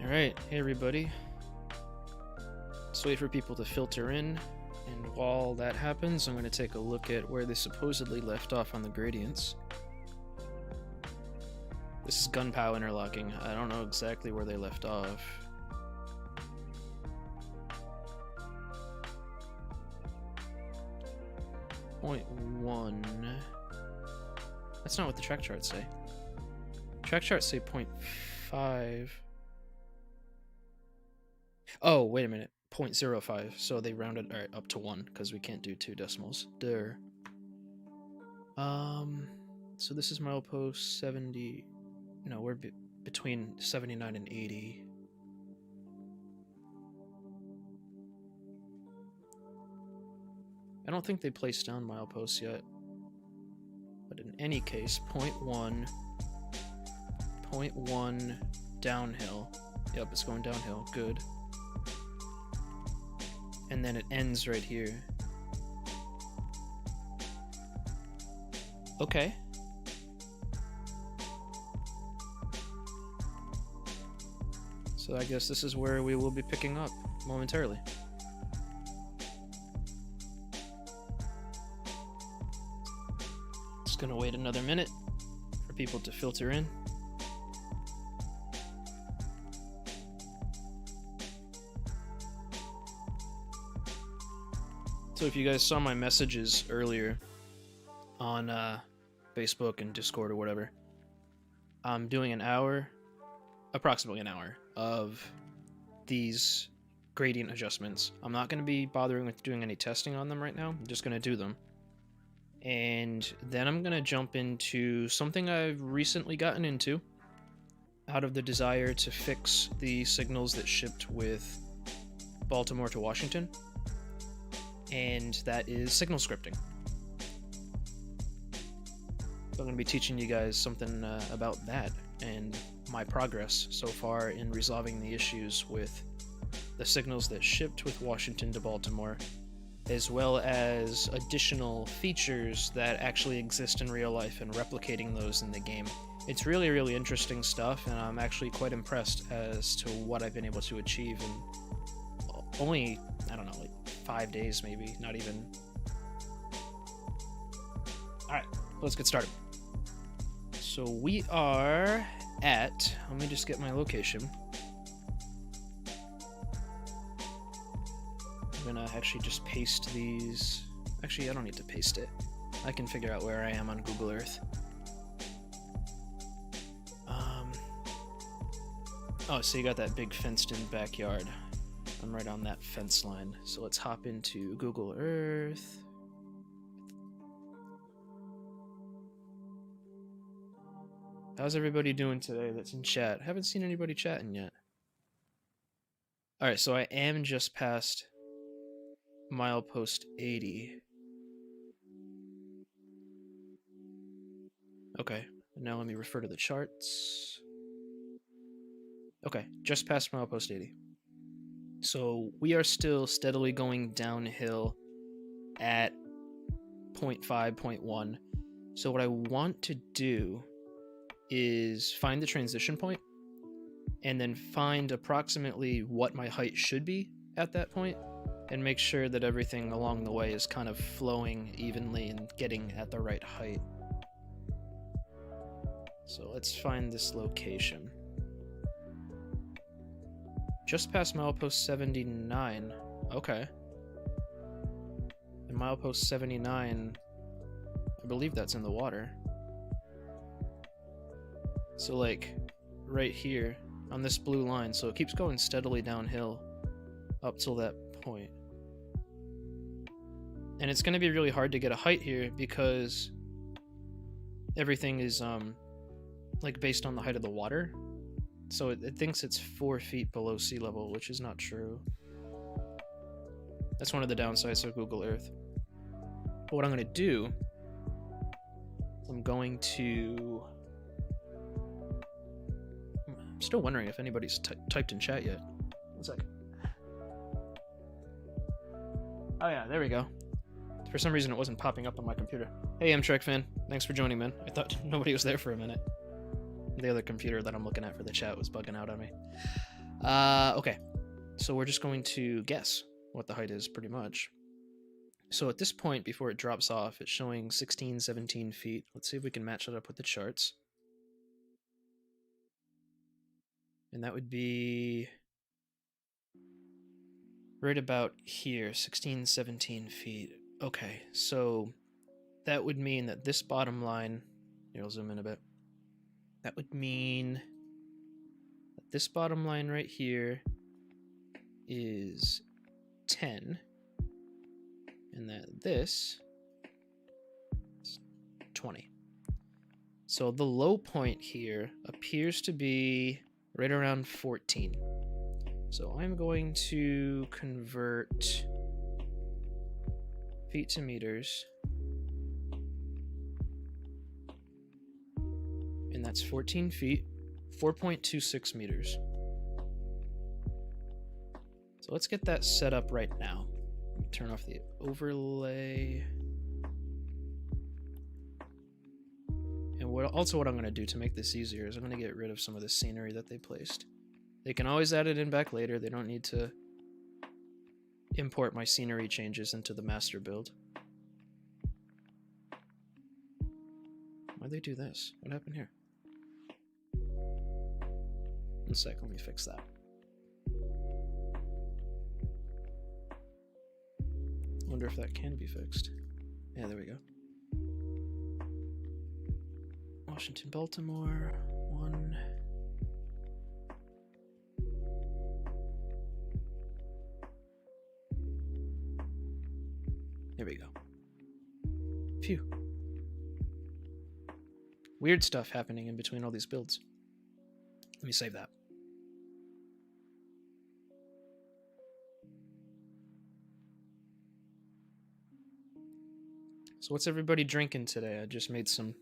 Alright, hey everybody. Let's wait for people to filter in, and while that happens, I'm going to take a look at where they supposedly left off on the gradients. This is gunpowder interlocking. I don't know exactly where they left off. Point 1. That's not what the track charts say. Track charts say 0.5. Oh, wait a minute. 0.05. So they rounded up to 1 because we can't do 2 decimals. Durr. So this is milepost 70. No, we're between 79 and 80. I don't think they placed down mileposts yet. But in any case, 0.1. 0.1 downhill. Yep, it's going downhill. Good. And then it ends right here. Okay. So I guess this is where we will be picking up momentarily. Just gonna wait another minute for people to filter in. So if you guys saw my messages earlier on Facebook and Discord or whatever, I'm doing an hour, approximately an hour, of these gradient adjustments. I'm not going to be bothering with doing any testing on them right now. I'm just going to do them. And then I'm going to jump into something I've recently gotten into out of the desire to fix the signals that shipped with Baltimore to Washington. And that is signal scripting. So I'm going to be teaching you guys something about that and my progress so far in resolving the issues with the signals that shipped with Washington to Baltimore, as well as additional features that actually exist in real life and replicating those in the game. It's really, really interesting stuff, and I'm actually quite impressed as to what I've been able to achieve in only, I don't know, like 5 days maybe, not even. Alright, let's get started. So we are at, let me just get my location. I'm gonna actually just paste these. Actually, I don't need to paste it. I can figure out where I am on Google Earth. Oh, so you got that big fenced-in backyard. I'm right on that fence line. So let's hop into Google Earth. How's everybody doing today that's in chat? Haven't seen anybody chatting yet. Alright, so I am just past milepost 80. Okay, now let me refer to the charts. Okay, just past milepost 80. So we are still steadily going downhill at 0.5, 0.1. So what I want to do is find the transition point and then find approximately what my height should be at that point and make sure that everything along the way is kind of flowing evenly and getting at the right height. So let's find this location. Just past milepost 79. Okay. And milepost 79, I believe that's in the water. So like right here on this blue line, so it keeps going steadily downhill up till that point. And it's going to be really hard to get a height here because everything is like based on the height of the water. So it thinks it's 4 feet below sea level, which is not true. That's one of the downsides of Google Earth. But what I'm going to do, I'm going to... I'm still wondering if anybody's typed in chat yet. 1 second. Oh yeah, there we go. For some reason it wasn't popping up on my computer. Hey Amtrak fan, thanks for joining, man. I thought nobody was there for a minute. The other computer that I'm looking at for the chat was bugging out on me. Okay, so we're just going to guess what the height is, pretty much. So at this point, before it drops off, it's showing 16, 17 feet. Let's see if we can match it up with the charts. And that would be right about here, 16, 17 feet. Okay, so that would mean that this bottom line, here, I'll zoom in a bit. That would mean that this bottom line right here is 10, and that this is 20. So the low point here appears to be right around 14. So I'm going to convert feet to meters, and that's 14 feet, 4.26 meters. So let's get that set up right now. Let me turn off the overlay. And what I'm going to do to make this easier is I'm going to get rid of some of the scenery that they placed. They can always add it in back later. They don't need to import my scenery changes into the master build. Why'd they do this? What happened here? One sec, let me fix that. Wonder if that can be fixed. Yeah, there we go. Washington, Baltimore, 1. There we go. Phew. Weird stuff happening in between all these builds. Let me save that. So what's everybody drinking today? I just made some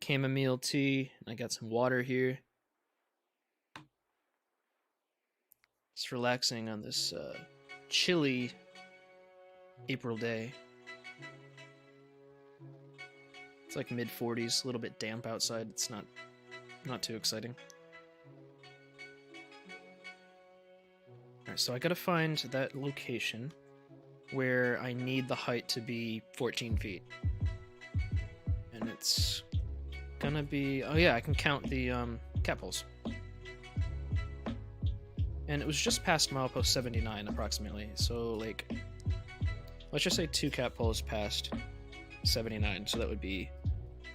chamomile tea, and I got some water here. Just relaxing on this chilly April day. It's like mid-40s, a little bit damp outside. It's not too exciting. Alright, so I gotta find that location where I need the height to be 14 feet. And it's gonna be... oh yeah, I can count the cat poles. And it was just past milepost 79, approximately. So, like, let's just say 2 cat poles past 79. So that would be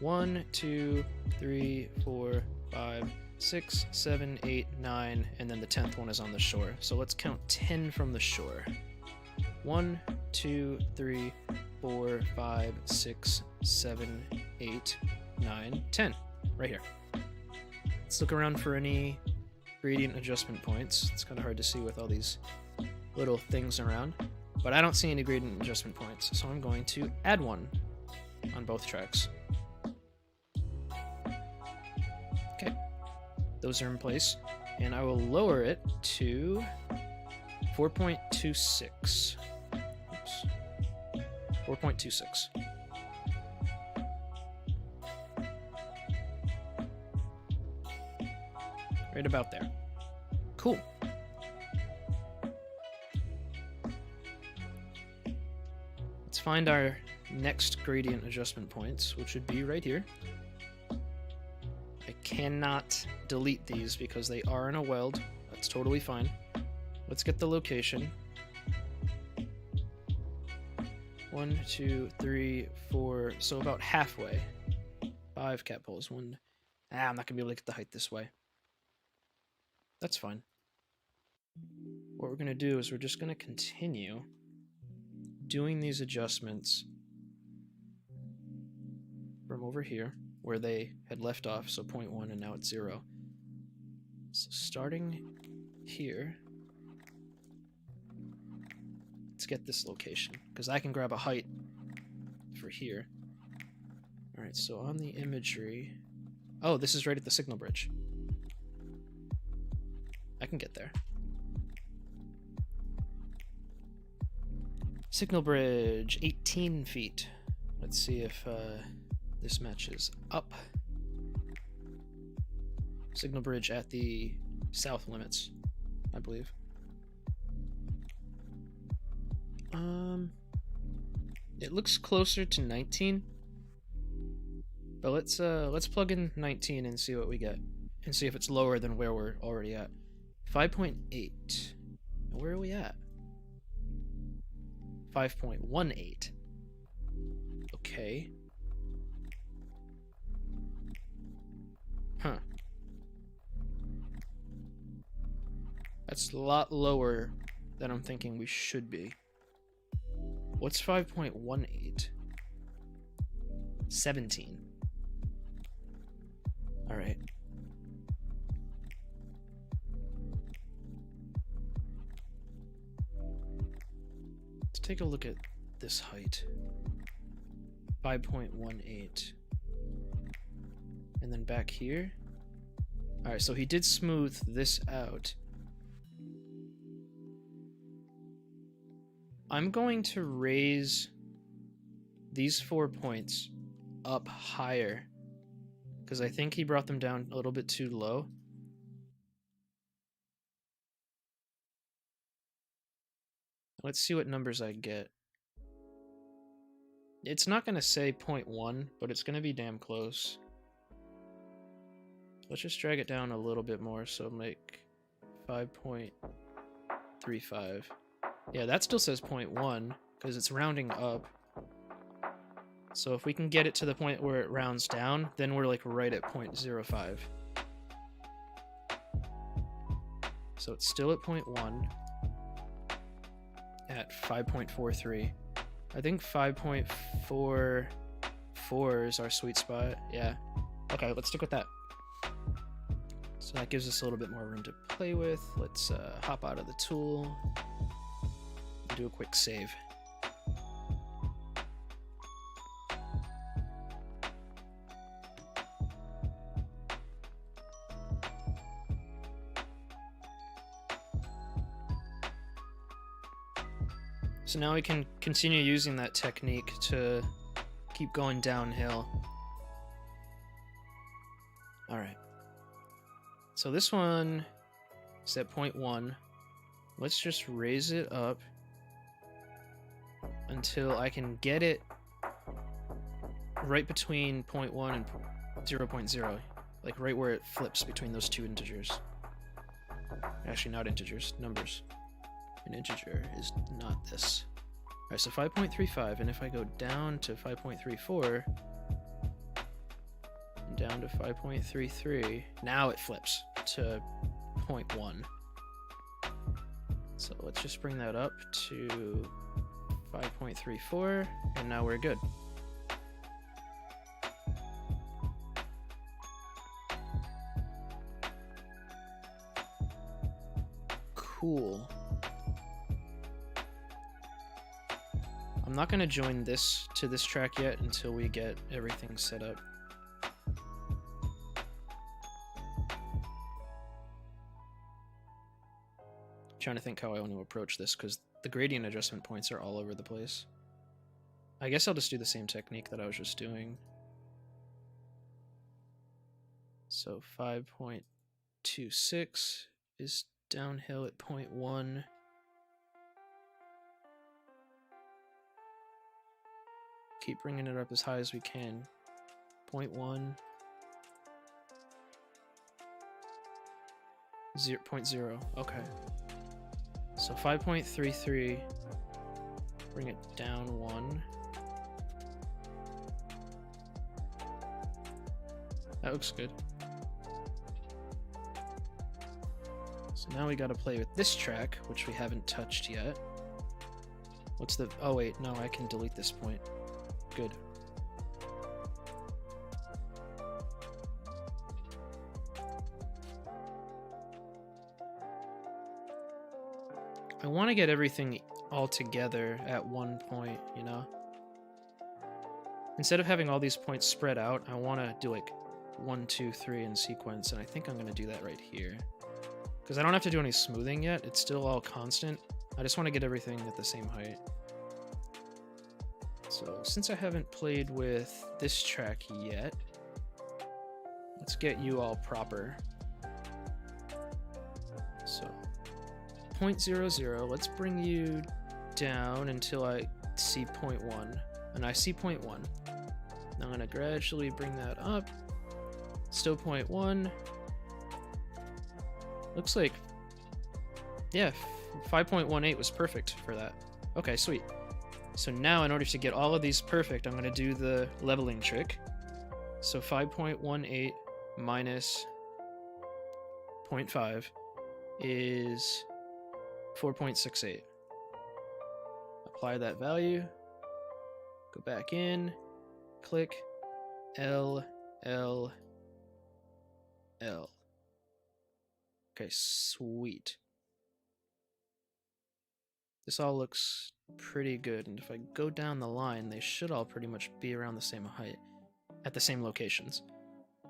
1, 2, 3, 4, 5, 6, 7, 8, 9, and then the 10th one is on the shore. So let's count 10 from the shore. 1, 2, 3, 4, 5, 6, 7, 8, 9, 10. Right here. Let's look around for any gradient adjustment points. It's kind of hard to see with all these little things around, but I don't see any gradient adjustment points, so I'm going to add one on both tracks. Okay, those are in place, and I will lower it to 4.26. Oops. 4.26. Right about there. Cool. Let's find our next gradient adjustment points, which would be right here. I cannot delete these because they are in a weld. That's totally fine. Let's get the location. 1, 2, 3, 4, so about halfway. 5 cat poles. I'm not gonna be able to get the height this way. That's fine. What we're going to do is we're just going to continue doing these adjustments from over here, where they had left off, so 0.1 and now it's 0. So starting here, let's get this location, because I can grab a height for here. Alright, so on the imagery... oh, this is right at the signal bridge. I can get there. Signal bridge, 18 feet. Let's see if this matches up. Signal bridge at the south limits. I believe. It looks closer to 19. But let's plug in 19 and see what we get. And see if it's lower than where we're already at. 5.8. Where are we at? 5.18. Okay. Huh. That's a lot lower than I'm thinking we should be. What's 5.18? 17. Alright. Let's take a look at this height. 5.18. And then back here. Alright, so he did smooth this out. I'm going to raise these 4 points up higher, because I think he brought them down a little bit too low. Let's see what numbers I get. It's not going to say 0.1, but it's going to be damn close. Let's just drag it down a little bit more, so make 5.35. Yeah, that still says 0.1, because it's rounding up. So if we can get it to the point where it rounds down, then we're like right at 0.05. So it's still at 0.1 at 5.43. I think 5.44 is our sweet spot. Yeah. Okay, let's stick with that. So that gives us a little bit more room to play with. Let's hop out of the tool and do a quick save. So now we can continue using that technique to keep going downhill. Alright. So this one is at 0.1. Let's just raise it up until I can get it right between 0.1 and 0.0. Like right where it flips between those two integers. Actually, not integers, numbers. An integer is not this. Alright, so 5.35, and if I go down to 5.34, and down to 5.33, now it flips to 0.1. So let's just bring that up to 5.34, and now we're good. Cool. I'm not going to join this to this track yet until we get everything set up. I'm trying to think how I want to approach this, because the gradient adjustment points are all over the place. I guess I'll just do the same technique that I was just doing. So 5.26 is downhill at 0.1. Keep bringing it up as high as we can. 0.1. 0.0. Okay. So 5.33. Bring it down 1. That looks good. So now we gotta play with this track, which we haven't touched yet. What's the... Oh wait, no, I can delete this point. Good. I want to get everything all together at one point, you know? Instead of having all these points spread out, I want to do like 1, 2, 3 in sequence, and I think I'm going to do that right here. Because I don't have to do any smoothing yet, it's still all constant. I just want to get everything at the same height. So, since I haven't played with this track yet, let's get you all proper. So, 0.00. Let's bring you down until I see 0.1. And I see 0.1. I'm going to gradually bring that up. Still 0.1. Looks like, yeah, 5.18 was perfect for that. Okay, sweet. So now in order to get all of these perfect, I'm going to do the leveling trick. So 5.18 minus 0.5 is 4.68. Apply that value. Go back in. Click L, L, L. Okay, sweet. This all looks pretty good, and if I go down the line, they should all pretty much be around the same height, at the same locations.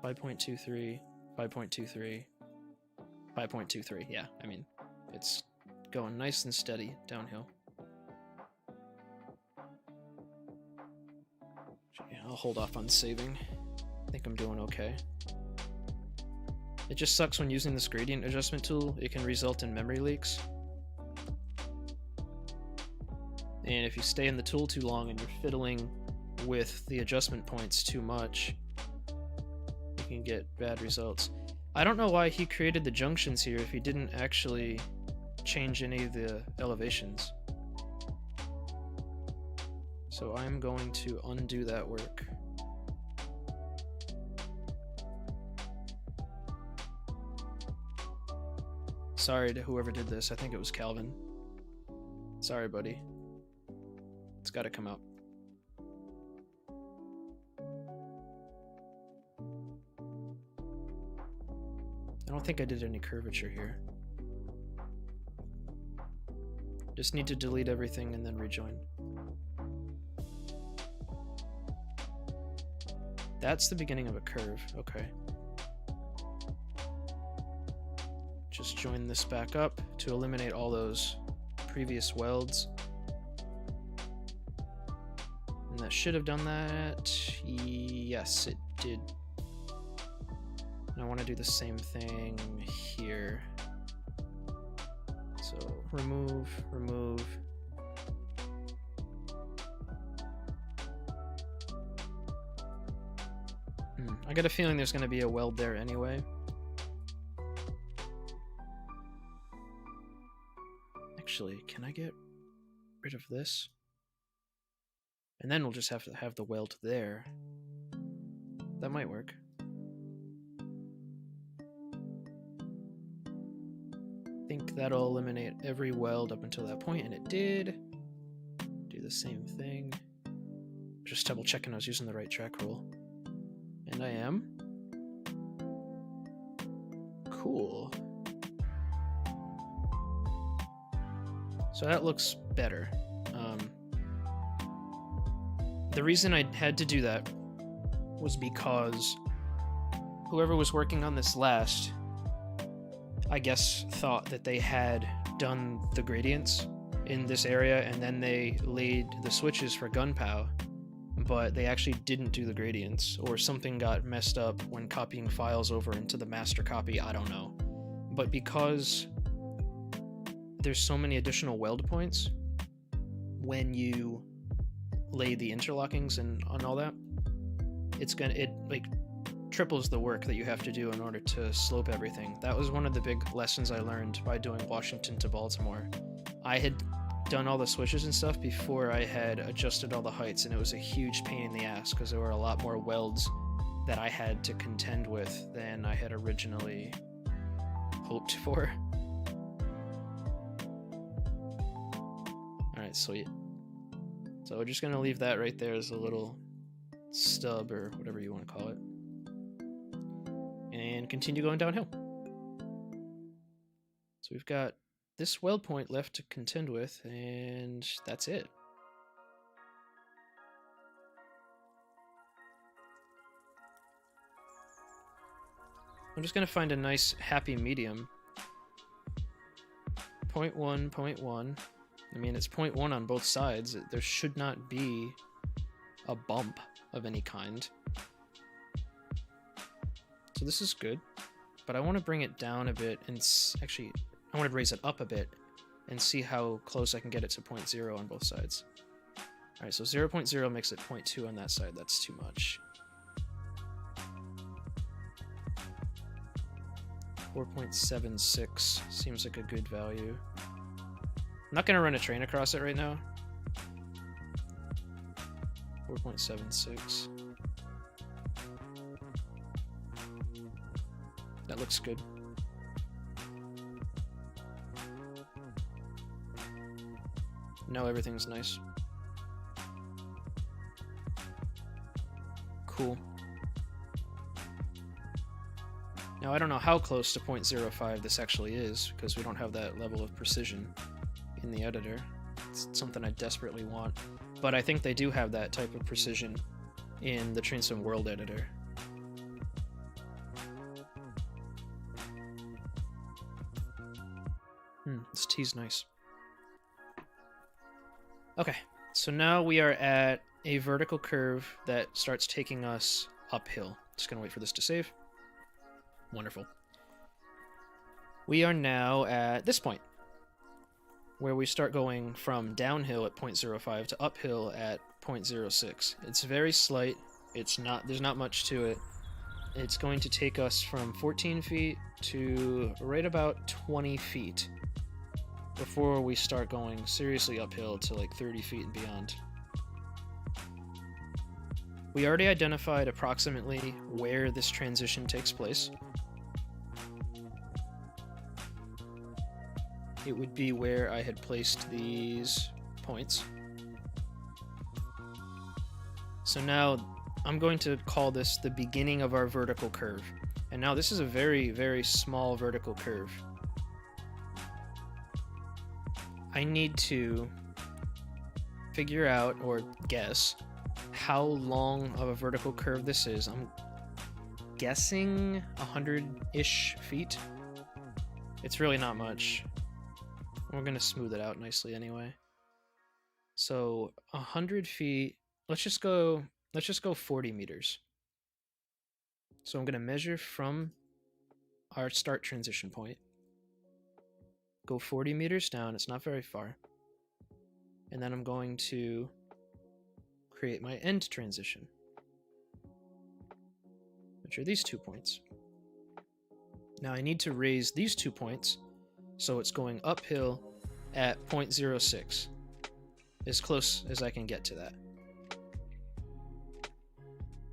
5.23, 5.23, 5.23, yeah, I mean, it's going nice and steady downhill. Yeah, I'll hold off on saving. I think I'm doing okay. It just sucks when using this gradient adjustment tool. It can result in memory leaks. And if you stay in the tool too long and you're fiddling with the adjustment points too much, you can get bad results. I don't know why he created the junctions here if he didn't actually change any of the elevations. So I'm going to undo that work. Sorry to whoever did this. I think it was Calvin. Sorry, buddy. It's got to come out. I don't think I did any curvature here. Just need to delete everything and then rejoin. That's the beginning of a curve. Okay. Just join this back up to eliminate all those previous welds. And that should have done that. Yes, it did. And I want to do the same thing here. So remove, remove. I got a feeling there's going to be a weld there anyway. Actually, can I get rid of this? And then we'll just have to have the weld there. That might work. I think that'll eliminate every weld up until that point, and it did. Do the same thing. Just double checking I was using the right track rule. And I am. Cool. So that looks better. The reason I had to do that was because whoever was working on this last, I guess, thought that they had done the gradients in this area and then they laid the switches for gunpowder, but they actually didn't do the gradients, or something got messed up when copying files over into the master copy, I don't know. But because there's so many additional weld points when you lay the interlockings and on all that, it like triples the work that you have to do in order to slope everything. That was one of the big lessons I learned by doing Washington to Baltimore. I had done all the switches and stuff before I had adjusted all the heights, and it was a huge pain in the ass because there were a lot more welds that I had to contend with than I had originally hoped for. Alright, sweet. So we're just going to leave that right there as a little stub or whatever you want to call it. And continue going downhill. So we've got this weld point left to contend with, and that's it. I'm just going to find a nice happy medium. 0.1, 0.1. I mean, it's 0.1 on both sides. There should not be a bump of any kind. So this is good, but I want to bring it down a bit, and actually, I want to raise it up a bit and see how close I can get it to 0.0 on both sides. Alright, so 0.0 makes it 0.2 on that side. That's too much. 4.76 seems like a good value. I'm not going to run a train across it right now. 4.76. That looks good. Now everything's nice. Cool. Now I don't know how close to 0.05 this actually is, because we don't have that level of precision in the editor. It's something I desperately want. But I think they do have that type of precision in the Trainsim World editor. This tea's nice. Okay, so now we are at a vertical curve that starts taking us uphill. Just gonna wait for this to save. Wonderful. We are now at this point, where we start going from downhill at 0.05 to uphill at 0.06. It's very slight. There's not much to it. It's going to take us from 14 feet to right about 20 feet before we start going seriously uphill to like 30 feet and beyond. We already identified approximately where this transition takes place. It would be where I had placed these points. So now I'm going to call this the beginning of our vertical curve. And now this is a very, very small vertical curve. I need to figure out, or guess, how long of a vertical curve this is. I'm guessing 100-ish feet. It's really not much. We're going to smooth it out nicely anyway. So 100 feet, let's just go 40 meters. So I'm going to measure from our start transition point. Go 40 meters down, it's not very far. And then I'm going to create my end transition, which are these 2 points. Now I need to raise these 2 points, so it's going uphill at 0.06, as close as I can get to that.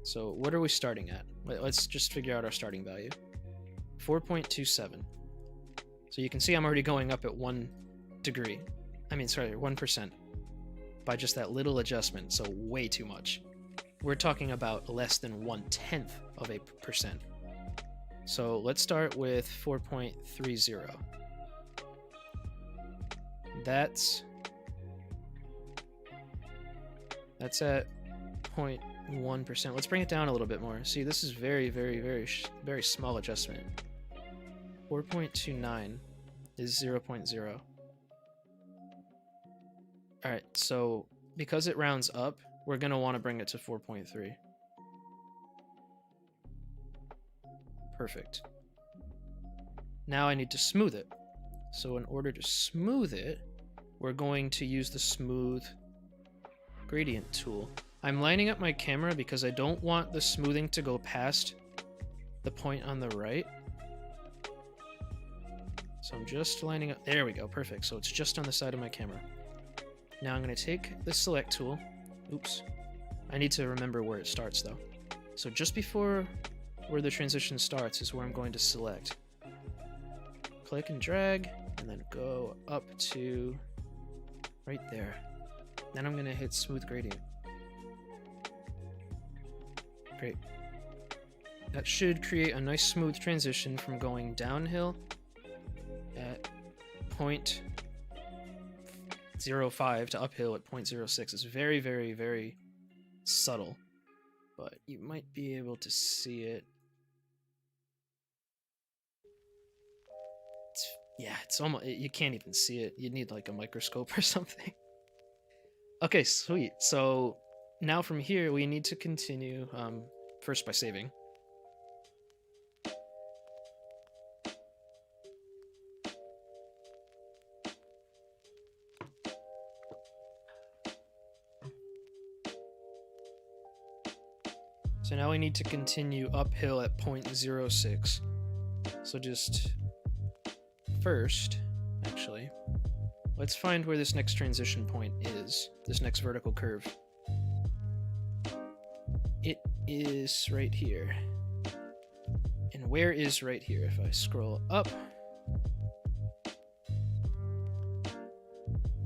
So what are we starting at? Let's just figure out our starting value. 4.27. So you can see I'm already going up at 1%, by just that little adjustment, so way too much. We're talking about less than 1/10 of a percent. So let's start with 4.30. That's at 0.1%. Let's bring it down a little bit more. See, this is very, very, very, very small adjustment. 4.29 is 0.0. Alright, so because it rounds up, we're going to want to bring it to 4.3. Perfect. Now I need to smooth it. So in order to smooth it, we're going to use the smooth gradient tool. I'm lining up my camera because I don't want the smoothing to go past the point on the right. So I'm just lining up. There we go. Perfect. So it's just on the side of my camera. Now I'm going to take the select tool. Oops. I need to remember where it starts though. So just before where the transition starts is where I'm going to select. Click and drag, and then go up to right there. Then I'm going to hit smooth gradient. Great. That should create a nice smooth transition from going downhill at 0.05 to uphill at 0.06. It's very, very, very subtle, but you might be able to see it. It's almost, you can't even see it. You need like a microscope or something. Okay, sweet. So now from here, we need to continue first by saving. So now we need to continue uphill at 0.06. So just first, actually, let's find where this next transition point is, this next vertical curve. It is right here. And where is right here? If I scroll up,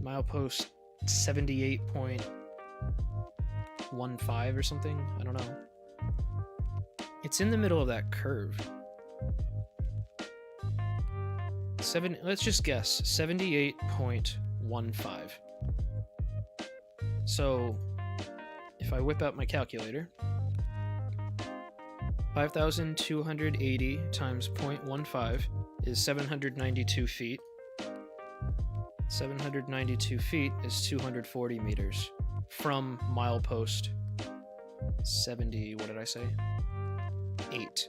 milepost 78.15 or something, I don't know. It's in the middle of that curve. Let's just guess, 78.15. So if I whip out my calculator, 5,280 times 0.15 is 792 feet. 792 feet is 240 meters from milepost 70, what did I say? 8.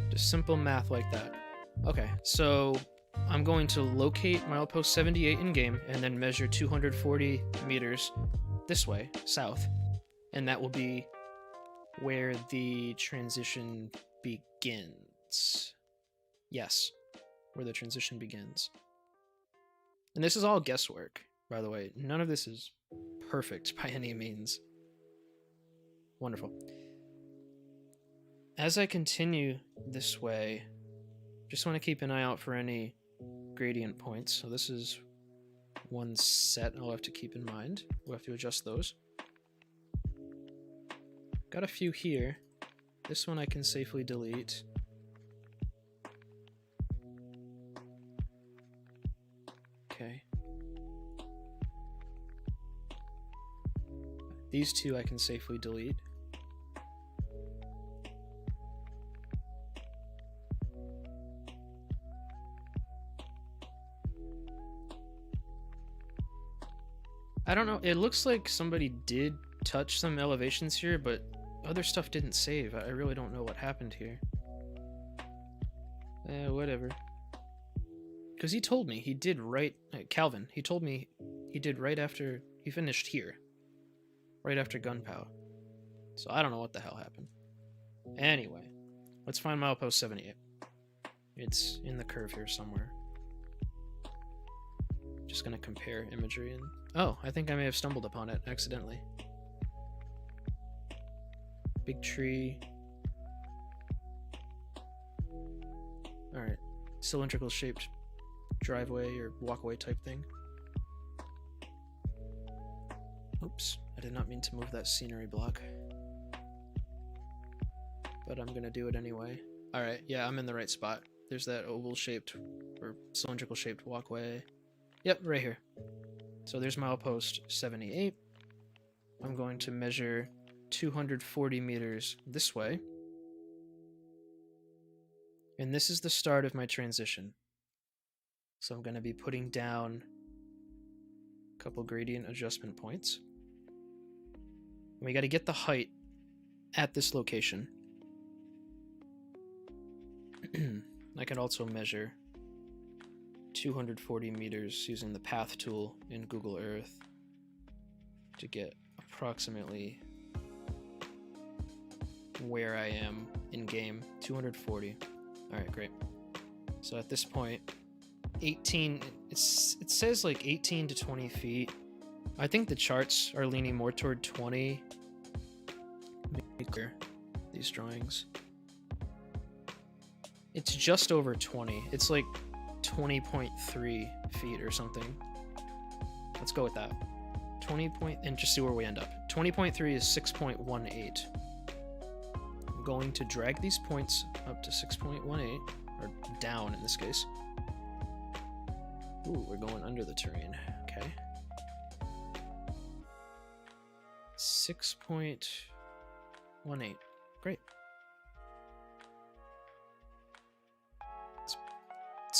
Just simple math like that. Okay, so I'm going to locate milepost 78 in game and then measure 240 meters this way, south, and that will be where the transition begins. Yes, where the transition begins. And this is all guesswork, by the way. None of this is perfect by any means. Wonderful. As I continue this way, just want to keep an eye out for any gradient points. So this is one set I'll have to keep in mind. We'll have to adjust those. Got a few here. This one I can safely delete. Okay. These two I can safely delete. I don't know, it looks like somebody did touch some elevations here, but other stuff didn't save. I really don't know what happened here. Whatever. Because he told me he did right... Calvin, he told me he did right after... He finished here. Right after gunpowder. So I don't know what the hell happened. Anyway, let's find milepost 78. It's in the curve here somewhere. Just gonna compare imagery and... Oh, I think I may have stumbled upon it accidentally. Big tree. Alright. Cylindrical shaped driveway or walkway type thing. Oops, I did not mean to move that scenery block. But I'm gonna do it anyway. Alright, yeah, I'm in the right spot. There's that oval shaped or cylindrical shaped walkway. Yep, right here. So there's milepost 78. I'm going to measure 240 meters this way. And this is the start of my transition. So I'm going to be putting down a couple gradient adjustment points. And we got to get the height at this location. I can also measure 240 meters using the path tool in Google Earth to get approximately where I am in game. 240. Alright, great. So at this point, 18, it says like 18 to 20 feet. I think the charts are leaning more toward 20. Let me clear these drawings. It's just over 20. It's like 20.3 feet or something. Let's go with that. 20 point, and just see where we end up. 20.3 is 6.18. I'm going to drag these points up to 6.18, or down in this case. Ooh, we're going under the terrain. Okay. 6.18. Great. Let's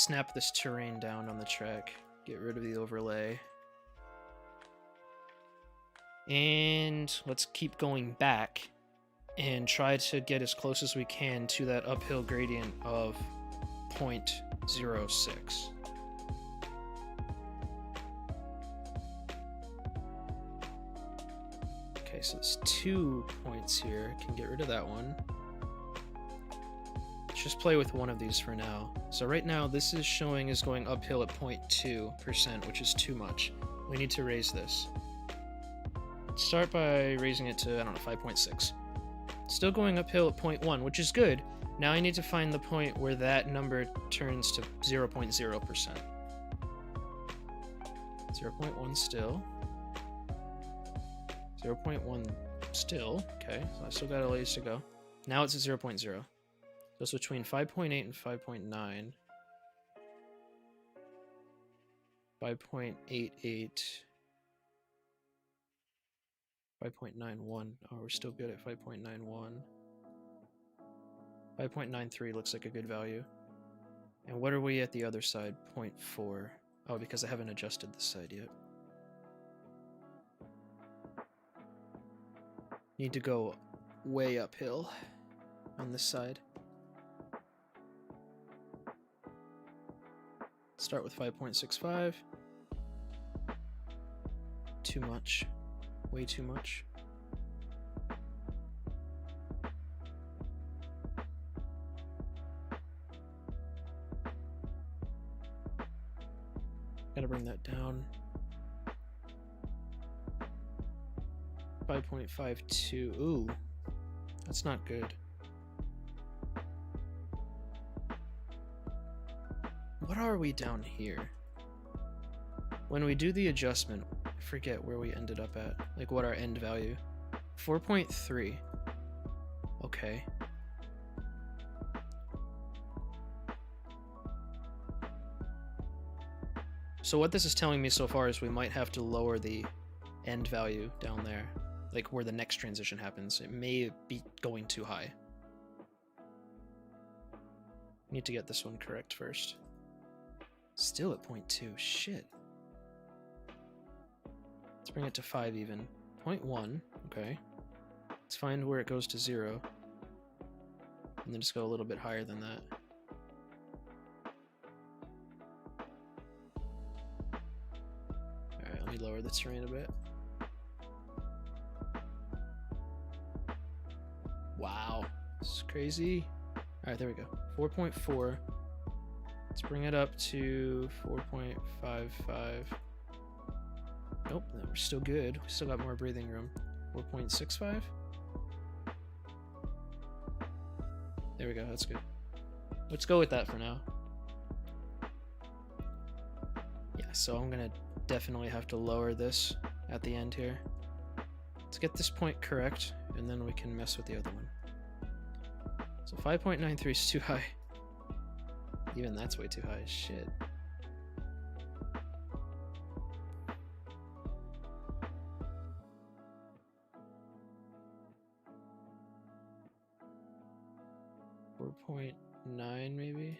snap this terrain down on the track. Get rid of the overlay. And let's keep going back and try to get as close as we can to that uphill gradient of 0.06. so it's 2 points here. Can get rid of that one. Let's just play with one of these for now. So right now this is showing is going uphill at 0.2%, which is too much. We need to raise this. Let's start by raising it to, I don't know, 5.6. Still going uphill at 0.1, which is good. Now I need to find the point where that number turns to 0.0%. 0.1 still. 0.1 still. Okay, so I still got a ways to go. Now it's at 0.0. So it's between 5.8 and 5.9. 5.88. 5.91. Oh, we're still good at 5.91. 5.93 looks like a good value. And what are we at the other side? 0.4. Oh, because I haven't adjusted this side yet. Need to go way uphill on this side. Start with 5.65. Too much. Way too much. Gotta bring that down. 5.52. Ooh, that's not good. What are we down here? When we do the adjustment, I forget where we ended up at. Like what our end value. 4.3. Okay. So what this is telling me so far is we might have to lower the end value down there. Like where the next transition happens. It may be going too high. Need to get this one correct first. Still at 0.2. Shit. Let's bring it to 5 even. 0.1. Okay. Let's find where it goes to 0. And then just go a little bit higher than that. Alright, let me lower the terrain a bit. Wow. This is crazy. Alright, there we go. 4.4. Let's bring it up to 4.55. Nope, no, we're still good. We still got more breathing room. 4.65. There we go, that's good. Let's go with that for now. Yeah, so I'm gonna definitely have to lower this at the end here. Let's get this point correct, and then we can mess with the other one. So 5.93 is too high. Even that's way too high. Shit. .9 maybe.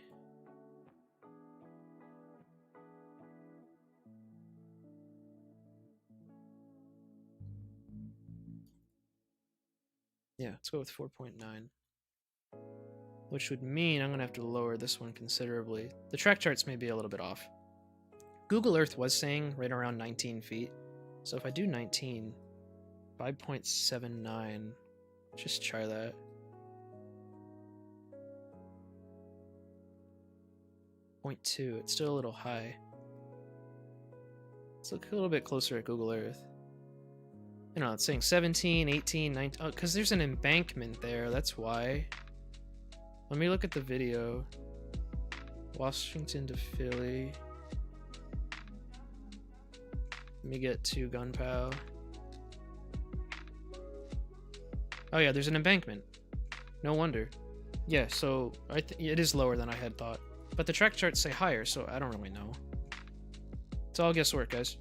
Yeah, let's go with 4.9. Which would mean I'm going to have to lower this one considerably. The track charts may be a little bit off. Google Earth was saying right around 19 feet. So if I do 19, 5.79, just try that. .2, it's still a little high. Let's look a little bit closer at Google Earth. You know, it's saying 17, 18, 19, oh, because there's an embankment there, that's why. Let me look at the video. Washington to Philly. Let me get to Gunpow. Oh yeah, there's an embankment. No wonder. Yeah, so it is lower than I had thought. But the track charts say higher, so I don't really know. It's all guesswork, guys.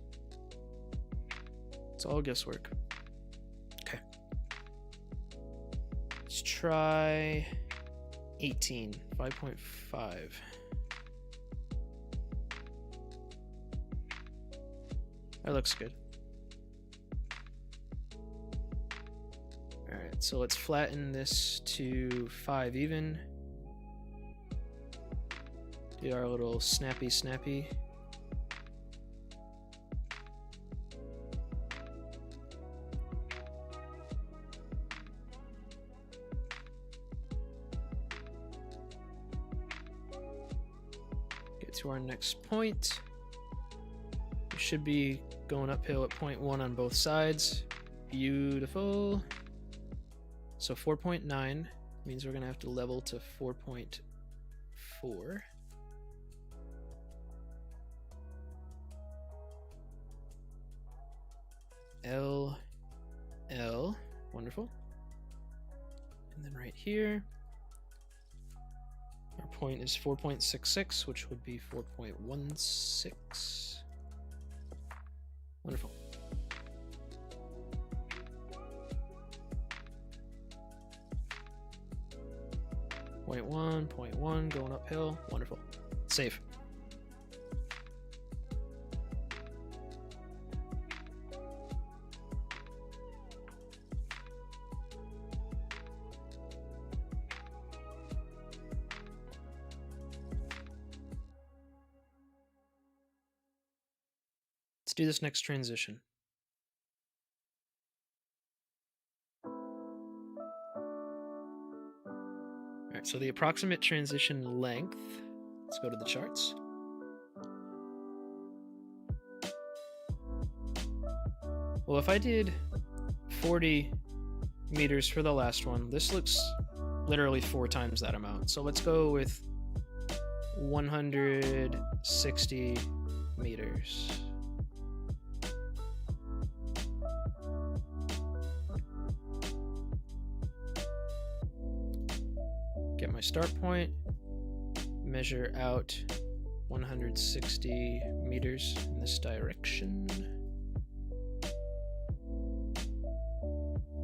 It's all guesswork. Okay. Let's try 18, 5.5. That looks good. Alright, so let's flatten this to 5 even. Do our little snappy. to our next point. We should be going uphill at 0.1 on both sides. Beautiful. So 4.9 means we're going to have to level to 4.4. L, L, wonderful. And then right here, our point is 4.66, which would be 4.16. Wonderful. Point one, going uphill. Wonderful. Safe. Let's do this next transition. Alright, so the approximate transition length, let's go to the charts. Well, if I did 40 meters for the last one, this looks literally 4 times that amount. So let's go with 160 meters. Get my start point, measure out 160 meters in this direction.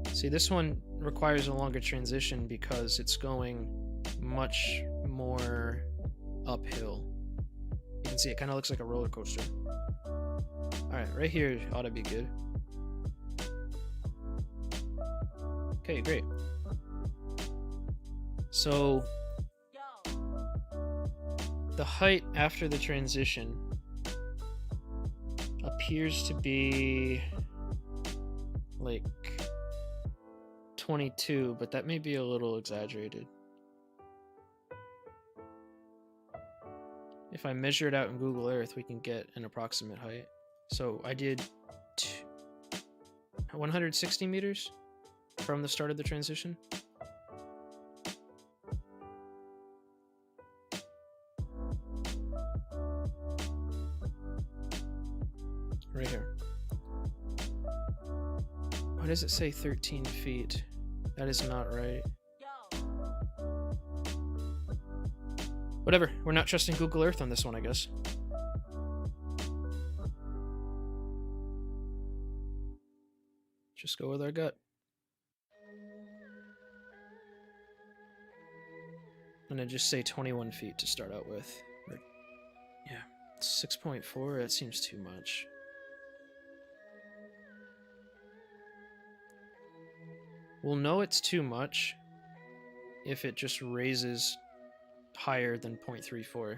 See, this one requires a longer transition because it's going much more uphill. You can see it kind of looks like a roller coaster. Alright, right here ought to be good. Okay, great. So the height after the transition appears to be like 22, but that may be a little exaggerated. If I measure it out in Google Earth, we can get an approximate height. So I did 160 meters from the start of the transition. Right here. Why does it say 13 feet? That is not right. Whatever, we're not trusting Google Earth on this one, I guess. Just go with our gut. I'm gonna just say 21 feet to start out with. Or, yeah, 6.4, that seems too much. We'll know it's too much if it just raises higher than 0.34.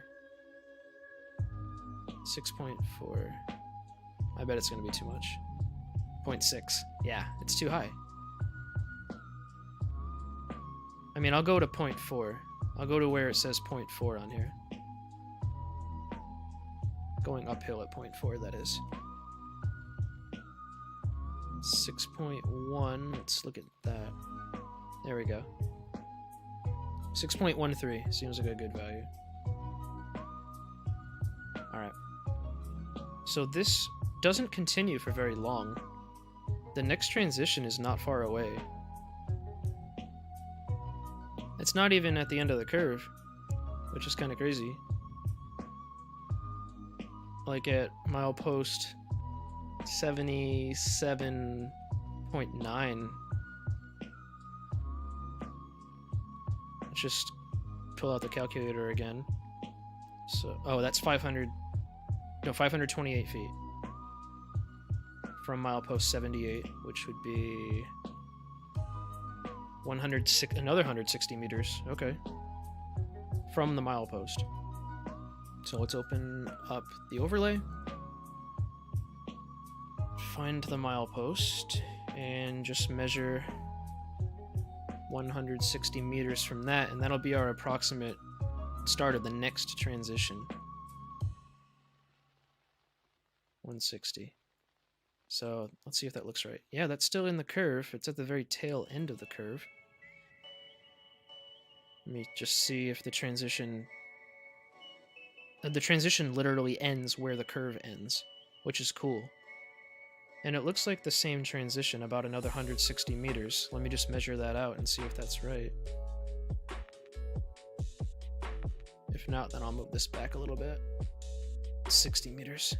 6.4. I bet it's going to be too much. 0.6. Yeah, it's too high. I mean, I'll go to 0.4. I'll go to where it says 0.4 on here. Going uphill at 0.4, that is. 6.1, let's look at that. There we go. 6.13 seems like a good value. Alright. So this doesn't continue for very long. The next transition is not far away. It's not even at the end of the curve, which is kind of crazy. Like at Milepost 77.9. Let's just pull out the calculator again. So, oh, that's 528 feet from Milepost 78, which would be another 160 meters. Okay, from the Milepost. So let's open up the overlay, find the Milepost, and just measure 160 meters from that, and that'll be our approximate start of the next transition. 160. So let's see if that looks right. Yeah, that's still in the curve. It's at the very tail end of the curve. Let me just see if the transition... The transition literally ends where the curve ends, which is cool. And it looks like the same transition, about another 160 meters. Let me just measure that out and see if that's right. If not, then I'll move this back a little bit. 60 meters.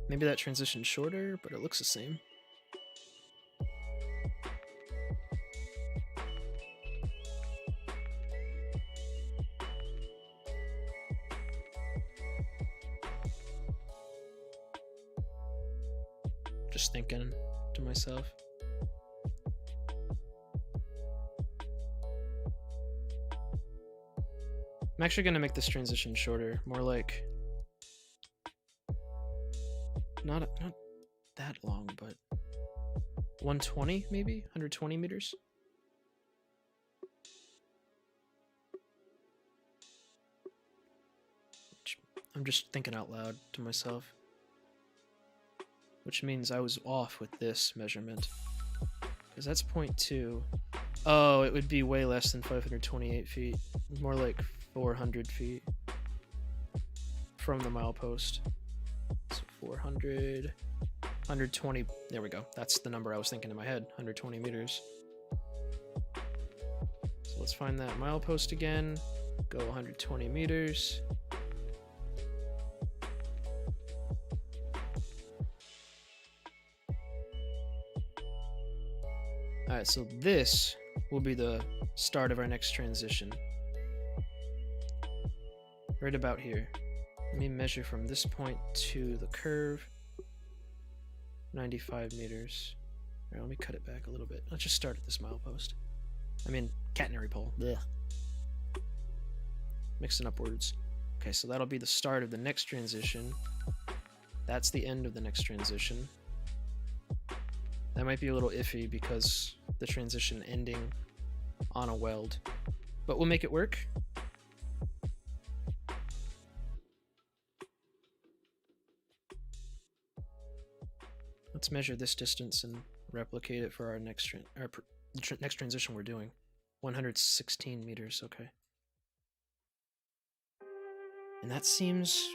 Maybe that transition's shorter, but it looks the same. Just thinking to myself. I'm actually going to make this transition shorter, more like not that long, but 120 maybe, 120 meters. I'm just thinking out loud to myself, which means I was off with this measurement, because that's 0.2. Oh, it would be way less than 528 feet, more like 400 feet from the milepost. So 400, 120, there we go. That's the number I was thinking in my head, 120 meters. So let's find that milepost again, go 120 meters. Alright, so this will be the start of our next transition. Right about here. Let me measure from this point to the curve. 95 meters. Alright, let me cut it back a little bit. Let's just start at this milepost. I mean, catenary pole. Blech. Mixing up words. Okay, so that'll be the start of the next transition. That's the end of the next transition. That might be a little iffy because the transition ending on a weld, but we'll make it work. Let's measure this distance and replicate it for our next next transition we're doing. 116 meters, okay. And that seems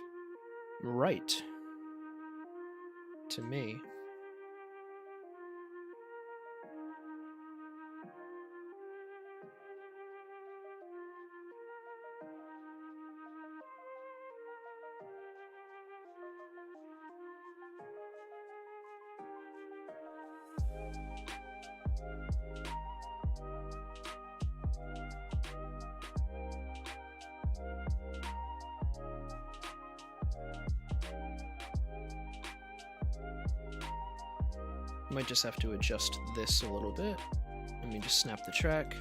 right to me. Might just have to adjust this a little bit. Let me just snap the track.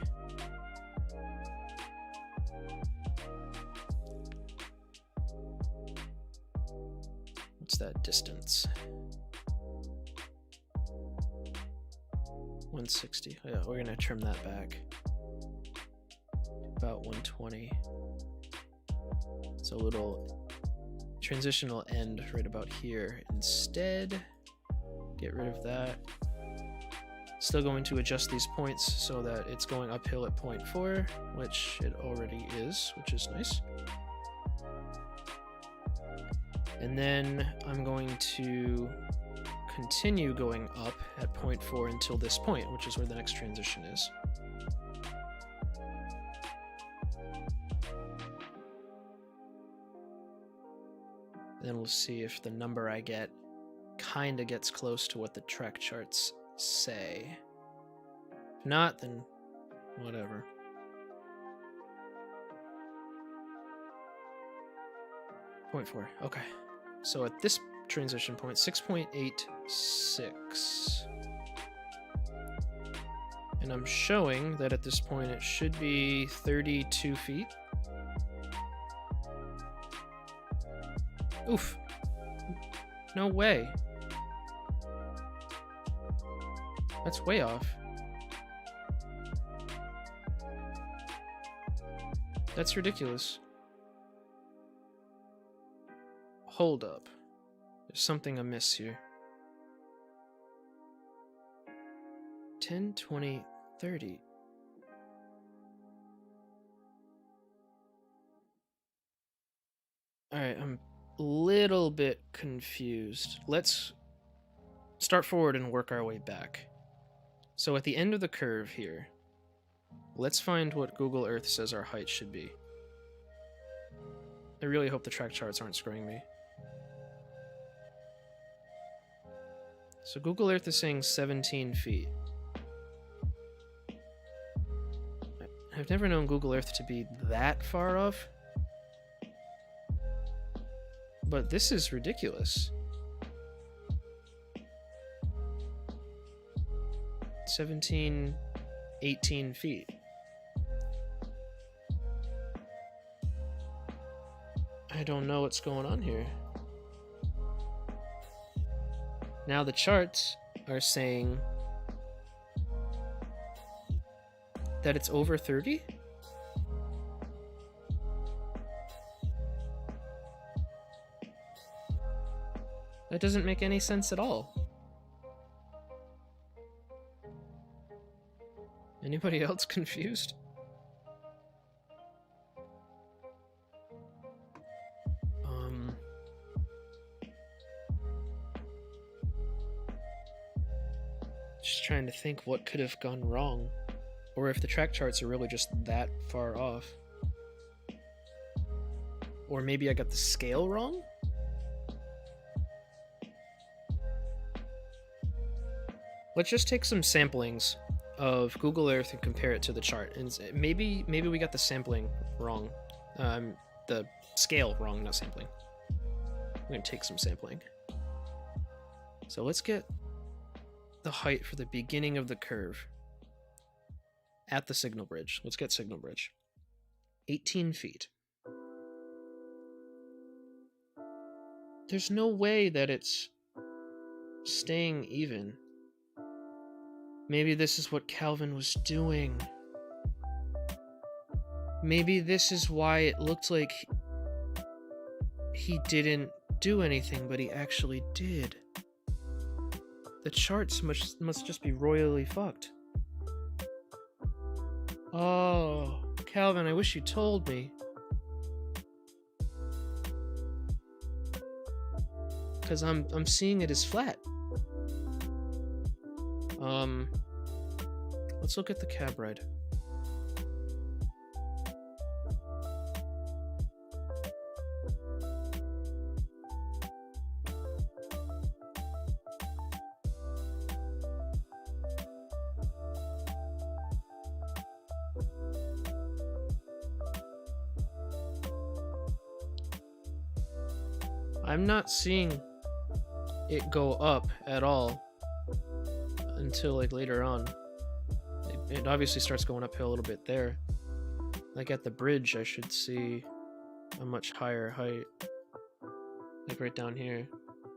What's that distance? 160. Oh, yeah, we're gonna trim that back. About 120. So a little transitional end right about here instead. Get rid of that. Still going to adjust these points so that it's going uphill at 0.4, which it already is, which is nice. And then I'm going to continue going up at 0.4 until this point, which is where the next transition is. Then we'll see if the number I get kind of gets close to what the track charts say. If not, then whatever. Point 4. Okay. So at this transition point, 6.86. And I'm showing that at this point it should be 32 feet. Oof. No way. That's way off. That's ridiculous. Hold up. There's something amiss here. 10, 20, 30. Alright, I'm a little bit confused. Let's start forward and work our way back. So at the end of the curve here, let's find what Google Earth says our height should be. I really hope the track charts aren't screwing me. So Google Earth is saying 17 feet. I've never known Google Earth to be that far off. But this is ridiculous. 17, 18 feet. I don't know what's going on here. Now the charts are saying that it's over 30? That doesn't make any sense at all. Anybody else confused? Just trying to think what could have gone wrong. Or if the track charts are really just that far off. Or maybe I got the scale wrong? Let's just take some samplings of Google Earth and compare it to the chart. And maybe we got the sampling wrong. The scale wrong, not sampling. I'm going to take some sampling. So let's get the height for the beginning of the curve at the signal bridge. Let's get signal bridge. 18 feet. There's no way that it's staying even. Maybe this is what Calvin was doing. Maybe this is why it looked like he didn't do anything, but he actually did. The charts must just be royally fucked. Oh, Calvin, I wish you told me. Because I'm seeing it as flat. Let's look at the cab ride. I'm not seeing it go up at all until like later on. It obviously starts going uphill a little bit there. Like at the bridge, I should see a much higher height. Like right down here.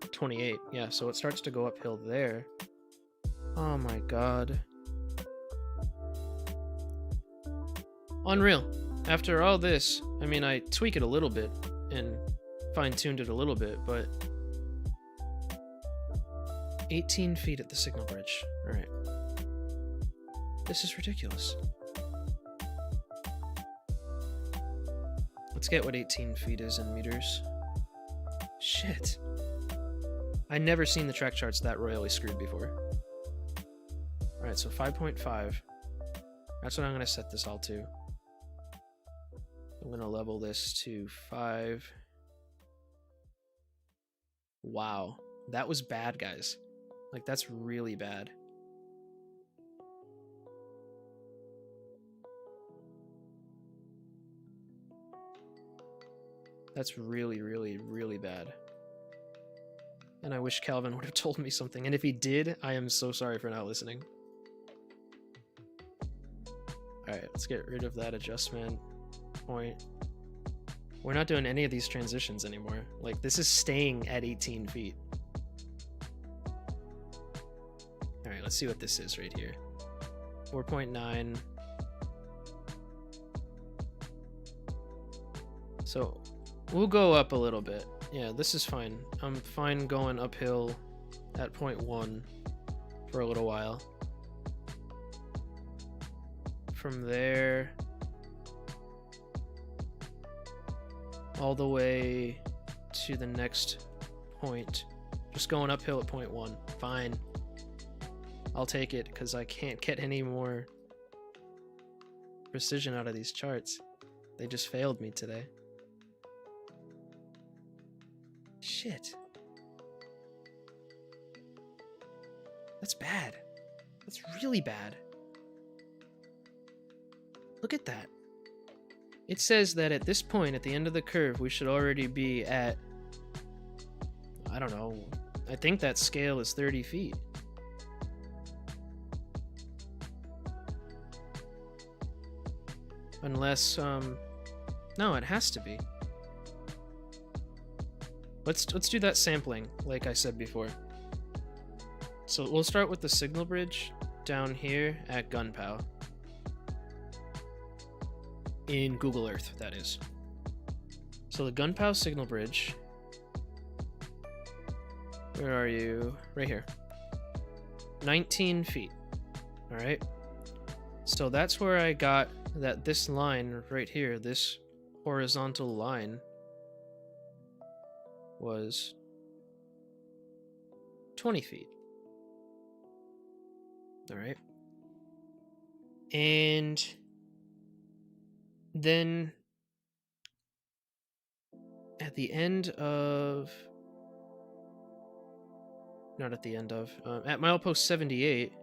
28. Yeah, so it starts to go uphill there. Oh my god. Unreal. After all this, I mean, I tweak it a little bit and fine-tuned it a little bit, but 18 feet at the signal bridge. Alright. This is ridiculous. Let's get what 18 feet is in meters. Shit. I never seen the track charts that royally screwed before. Alright, so 5.5. That's what I'm going to set this all to. I'm going to level this to 5. Wow. That was bad, guys. Like, that's really bad. That's really, really, really bad. And I wish Calvin would have told me something. And if he did, I am so sorry for not listening. Alright, let's get rid of that adjustment point. We're not doing any of these transitions anymore. Like, this is staying at 18 feet. Alright, let's see what this is right here. 4.9. So, we'll go up a little bit. Yeah, this is fine. I'm fine going uphill at point 1 for a little while. From there all the way to the next point. Just going uphill at point 1. Fine. I'll take it because I can't get any more precision out of these charts. They just failed me today. Shit. That's bad. That's really bad. Look at that. It says that at this point, at the end of the curve, we should already be at, I don't know, I think that scale is 30 feet. Unless, no, it has to be. Let's do that sampling, like I said before. So we'll start with the signal bridge down here at Gunpow. In Google Earth, that is. So the Gunpow signal bridge. Where are you? Right here. 19 feet. Alright. So that's where I got that this line right here, this horizontal line, was 20 feet. Alright. And then at the end of... Not at the end of... at Milepost 78,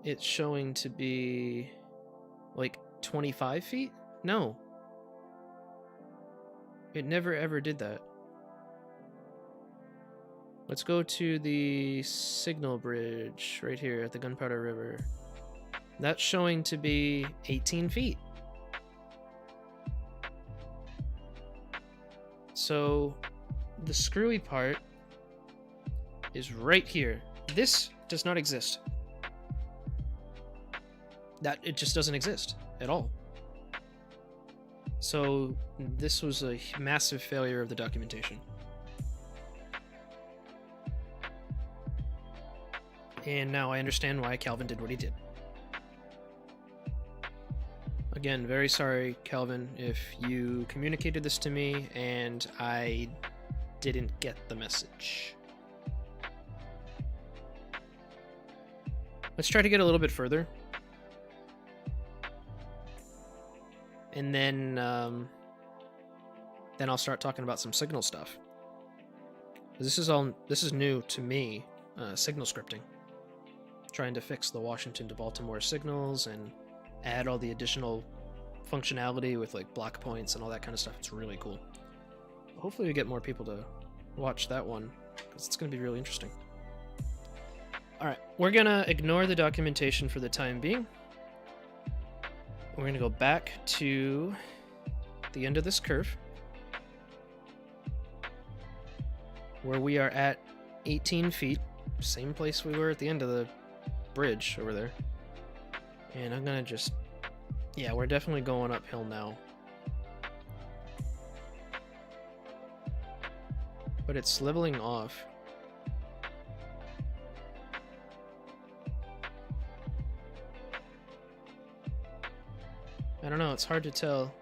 it's showing to be like 25 feet? No. It never ever did that. Let's go to the signal bridge right here at the Gunpowder River. That's showing to be 18 feet. So the screwy part is right here. This does not exist. It just doesn't exist at all. So this was a massive failure of the documentation. And now I understand why Calvin did what he did. Again, very sorry, Calvin, if you communicated this to me and I didn't get the message. Let's try to get a little bit further. And then I'll start talking about some signal stuff. This is new to me, signal scripting. Trying to fix the Washington to Baltimore signals and add all the additional functionality with like block points and all that kind of stuff. It's really cool. Hopefully we get more people to watch that one, because it's going to be really interesting. Alright, we're going to ignore the documentation for the time being. We're going to go back to the end of this curve, where we are at 18 feet, same place we were at the end of the bridge over there. And I'm going to just... Yeah, we're definitely going uphill now. But it's leveling off. I don't know, it's hard to tell.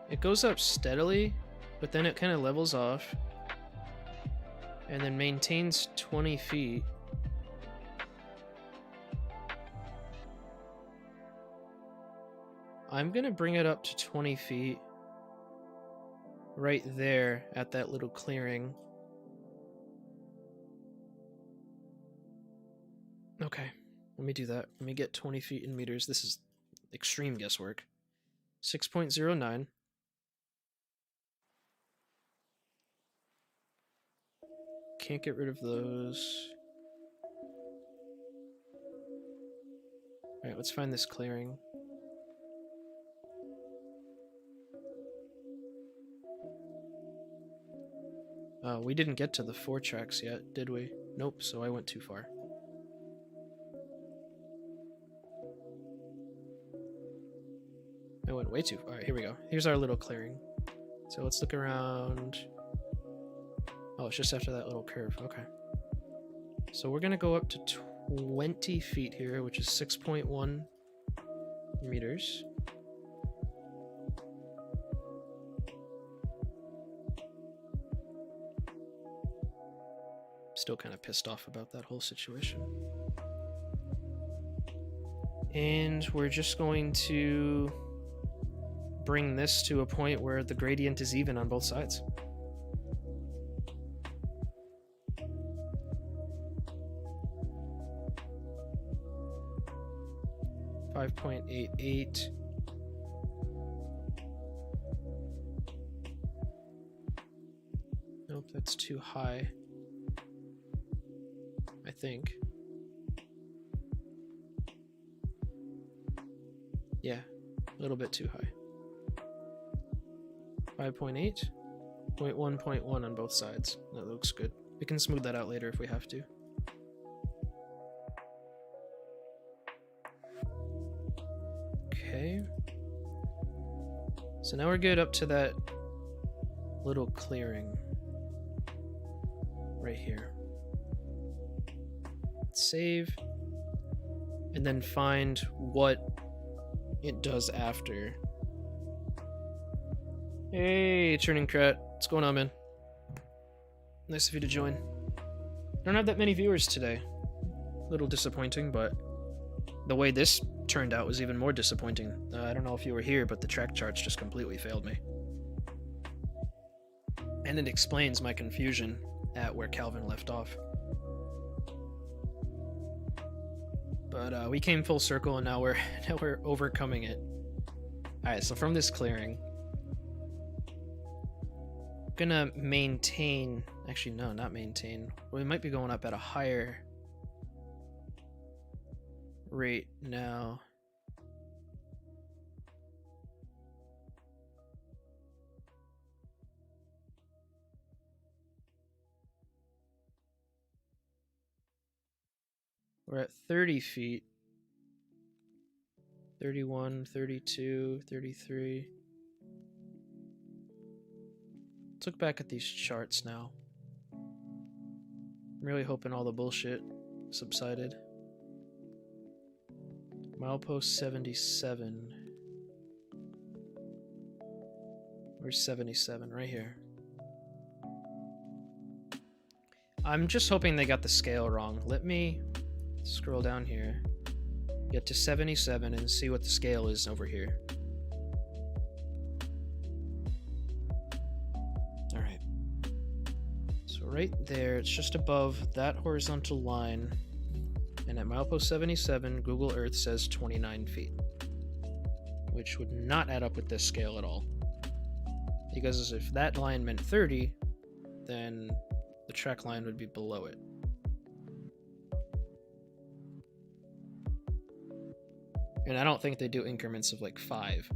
It goes up steadily, but then it kind of levels off. And then maintains 20 feet. I'm gonna bring it up to 20 feet. Right there at that little clearing. Okay, let me do that. Let me get 20 feet in meters. This is extreme guesswork. 6.09. Can't get rid of those. Alright, let's find this clearing. We didn't get to the 4 tracks yet, did we? Nope, so I went too far. I went way too far. Alright, here we go. Here's our little clearing. So let's look around. Oh, it's just after that little curve. Okay. So we're going to go up to 20 feet here, which is 6.1 meters. Still kind of pissed off about that whole situation. And we're just going to bring this to a point where the gradient is even on both sides. .88. Nope, that's too high. I think. Yeah, a little bit too high. 5.8, 0.1.1 on both sides. That looks good. We can smooth that out later if we have to. Okay. So now we're good up to that little clearing right here. Save, and then find what it does after. Hey, Turning Krat, what's going on, man? Nice of you to join. Don't have that many viewers today. A little disappointing, but the way this turned out was even more disappointing. I don't know if you were here, but the track charts just completely failed me. And it explains my confusion at where Calvin left off. But we came full circle, and now we're overcoming it. All right, so from this clearing, I'm gonna maintain. Actually, no, not maintain. We might be going up at a higher rate now. We're at 30 feet. 31, 32, 33. Let's look back at these charts now. I'm really hoping all the bullshit subsided. Milepost 77. Where's 77? Right here. I'm just hoping they got the scale wrong. Let me scroll down here, get to 77, and see what the scale is over here. Alright. So right there, it's just above that horizontal line, and at milepost 77, Google Earth says 29 feet, which would not add up with this scale at all. Because if that line meant 30, then the track line would be below it. And I don't think they do increments of like 5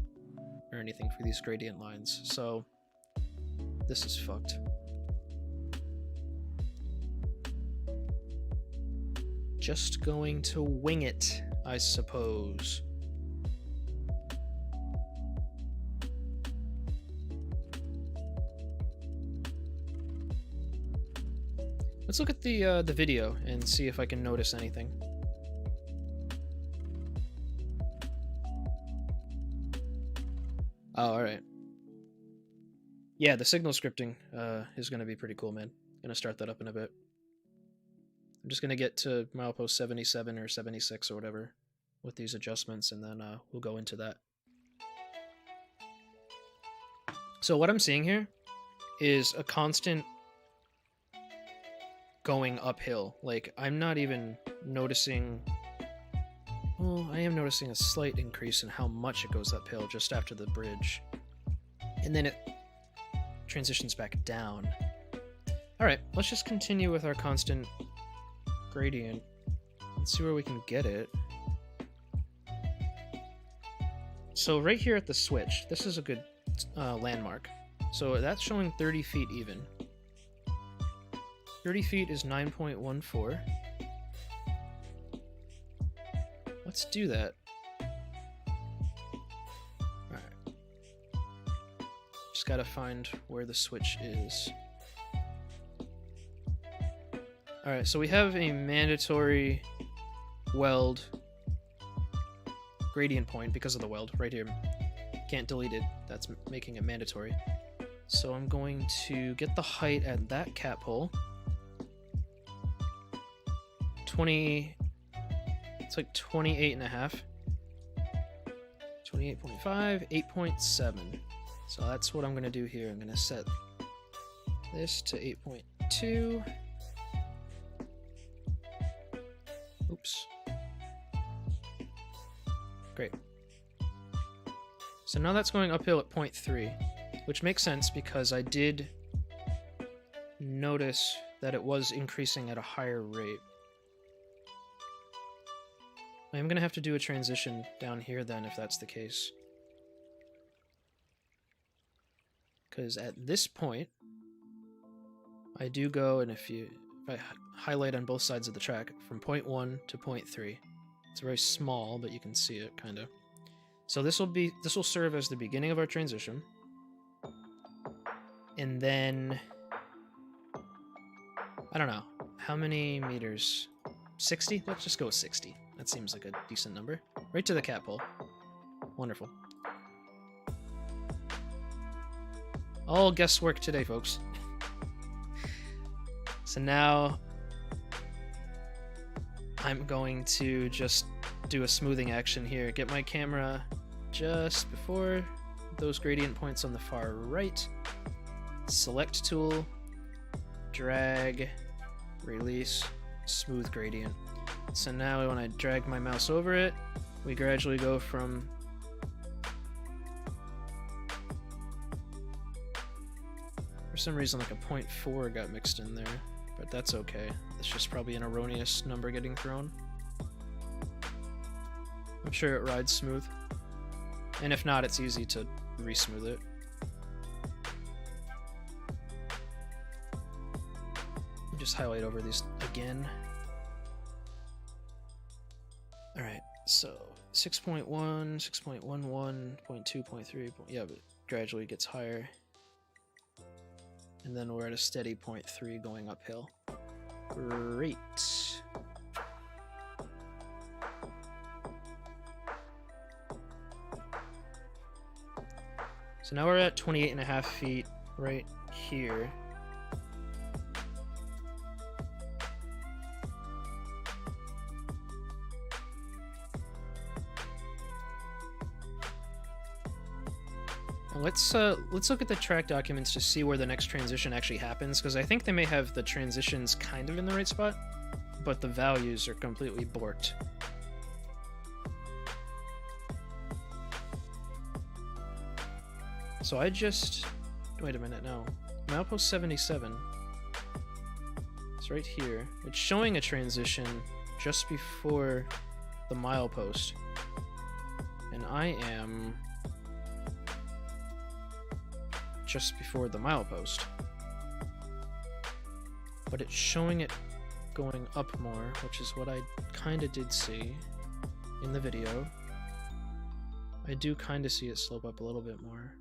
or anything for these gradient lines, so this is fucked. Just going to wing it, I suppose. Let's look at the video and see if I can notice anything. Oh, alright. Yeah, the signal scripting is going to be pretty cool, man. Gonna start that up in a bit. I'm just going to get to milepost 77 or 76 or whatever with these adjustments, and then we'll go into that. So what I'm seeing here is a constant going uphill. Like, I'm not even noticing... Well, I am noticing a slight increase in how much it goes uphill just after the bridge. And then it transitions back down. Alright, let's just continue with our constant gradient. Let's see where we can get it. So right here at the switch, this is a good landmark. So that's showing 30 feet even. 30 feet is 9.14. Let's do that. Alright. Just gotta find where the switch is. Alright, so we have a mandatory weld gradient point because of the weld right here. Can't delete it. That's making it mandatory. So I'm going to get the height at that cap hole. 20... It's like 28 and a half. 28.5, 8.7. So that's what I'm going to do here. I'm going to set this to 8.2. Oops. Great. So now that's going uphill at 0.3, which makes sense because I did notice that it was increasing at a higher rate. I'm going to have to do a transition down here then if that's the case. Because at this point, I do go, and if I highlight on both sides of the track, from 0.1 to 0.3. It's very small, but you can see it, kind of. So this will serve as the beginning of our transition. And then, I don't know, how many meters? 60? Let's just go with 60. That seems like a decent number. Right to the cap hole. Wonderful. All guesswork today, folks. So now I'm going to just do a smoothing action here. Get my camera just before those gradient points on the far right. Select tool, drag, release, smooth gradient. So now when I drag my mouse over it, we gradually go from for some reason like a 0.4 got mixed in there, but that's okay. It's just probably an erroneous number getting thrown. I'm sure it rides smooth. And if not, it's easy to re-smooth it. Just highlight over these again. Alright, so 6.1, 6.11, 0.2, 0.3, yeah, but gradually gets higher. And then we're at a steady 0.3 going uphill. Great. So now we're at 28.5 feet right here. Let's look at the track documents to see where the next transition actually happens, because I think they may have the transitions kind of in the right spot, but the values are completely borked. So I just... wait a minute, no. Milepost 77. It's right here. It's showing a transition just before the milepost. And I am just before the milepost. But it's showing it going up more, which is what I kind of did see in the video. I do kind of see it slope up a little bit more.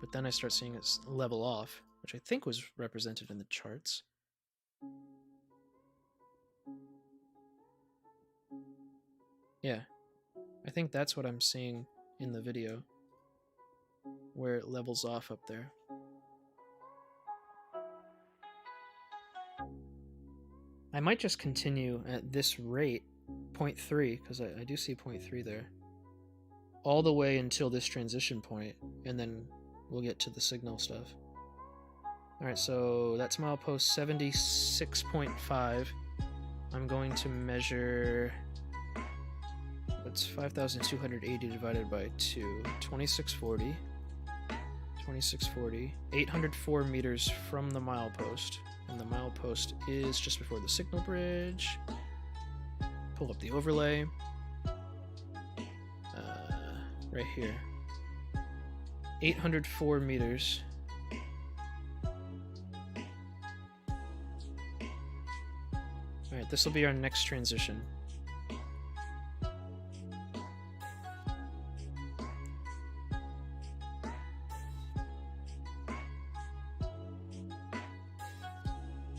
But then I start seeing it level off, which I think was represented in the charts. Yeah, I think that's what I'm seeing in the video, where it levels off up there. I might just continue at this rate, 0.3, because I do see 0.3 there, all the way until this transition point, and then we'll get to the signal stuff. Alright, so that's milepost 76.5. I'm going to measure... what's 5,280 divided by 2? 2640. 2640. 804 meters from the milepost. And the milepost is just before the signal bridge. Pull up the overlay. Right here. 804 meters. Alright, this will be our next transition.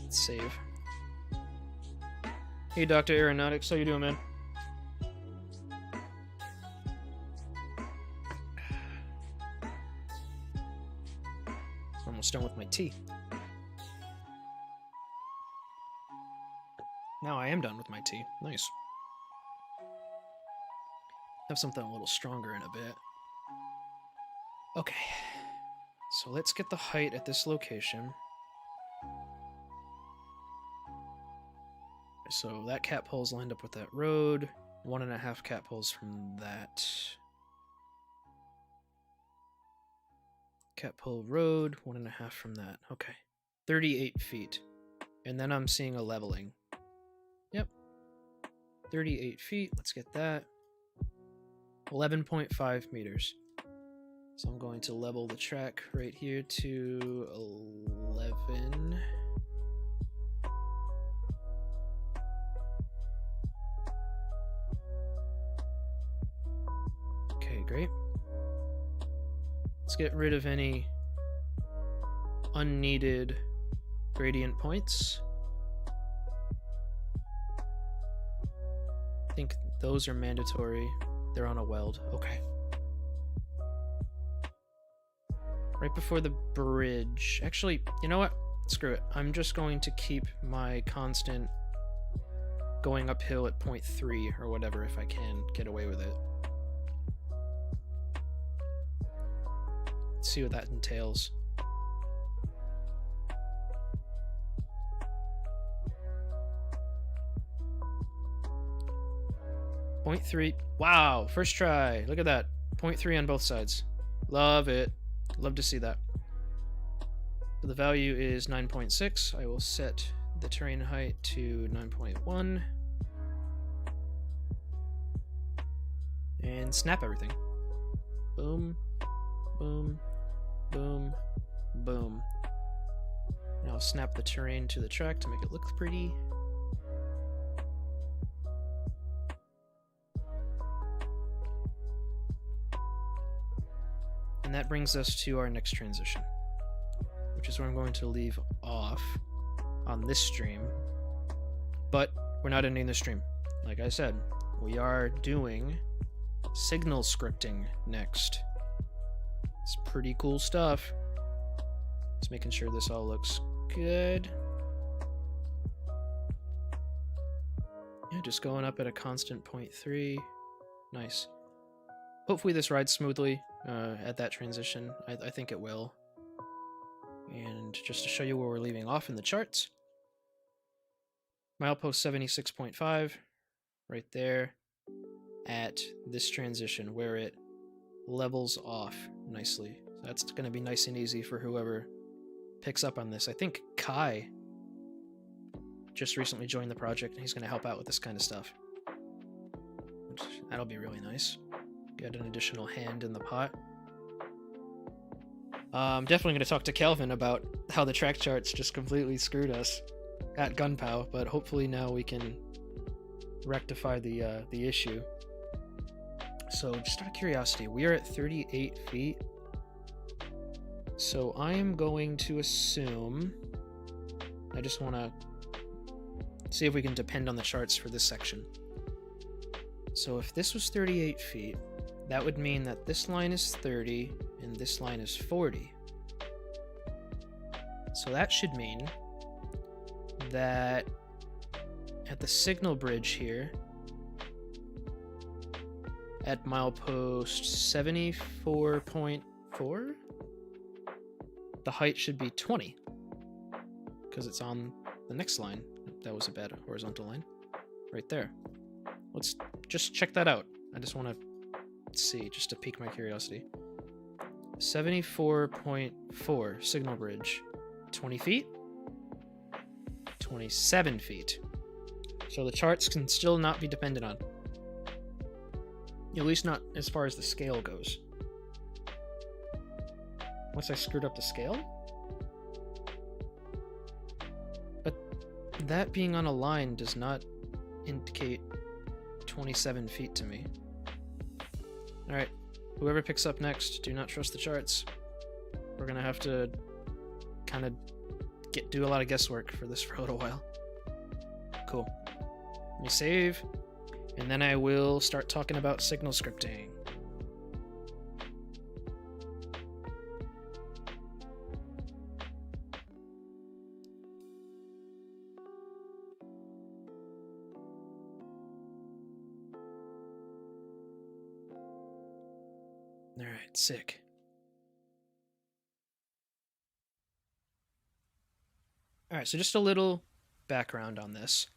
Let's save. Hey, Dr. Aeronautics, how you doing, man? Almost done with my tea. Now I am done with my tea. Nice. Have something a little stronger in a bit. Okay. So let's get the height at this location. So that cat pole's lined up with that road. 1.5 cat poles from that. Cat pole road, 1.5 from that. Okay. 38 feet. And then I'm seeing a leveling. Yep. 38 feet. Let's get that. 11.5 meters. So I'm going to level the track right here to 11. Okay, great. Let's get rid of any unneeded gradient points. I think those are mandatory. They're on a weld. Okay. Right before the bridge. Actually, you know what? Screw it. I'm just going to keep my constant going uphill at 0.3 or whatever if I can get away with it. Let's see what that entails. Point 0.3. Wow, first try. Look at that. 0.3 on both sides. Love it. Love to see that. So the value is 9.6. I will set the terrain height to 9.1. And snap everything. Boom, boom, boom, boom. Now I'll snap the terrain to the track to make it look pretty. And that brings us to our next transition, which is where I'm going to leave off on this stream. But we're not ending the stream. Like I said, we are doing signal scripting next. It's pretty cool stuff. Just making sure this all looks good. Yeah, just going up at a constant 0.3. Nice. Hopefully this rides smoothly at that transition. I think it will. And just to show you where we're leaving off in the charts. Milepost 76.5, right there at this transition where it levels off nicely. So that's going to be nice and easy for whoever picks up on this. I think Kai just recently joined the project and he's going to help out with this kind of stuff. That'll be really nice. Get an additional hand in the pot. I'm definitely going to talk to Kelvin about how the track charts just completely screwed us at Gunpow, but hopefully now we can rectify the issue. So just out of curiosity, we are at 38 feet. So I am going to assume, I just want to see if we can depend on the charts for this section. So if this was 38 feet, that would mean that this line is 30 and this line is 40. So that should mean that at the signal bridge here, at milepost 74.4, the height should be 20, because it's on the next line. That was a bad horizontal line. Right there. Let's just check that out. I just want to see, just to pique my curiosity. 74.4 signal bridge. 20 feet? 27 feet. So the charts can still not be depended on. At least not as far as the scale goes. Unless I screwed up the scale? But that being on a line does not indicate 27 feet to me. Alright, whoever picks up next, do not trust the charts. We're gonna have to kind of do a lot of guesswork for this for a little while. Cool. Let me save, and then I will start talking about signal scripting. All right, sick. All right, so just a little background on this.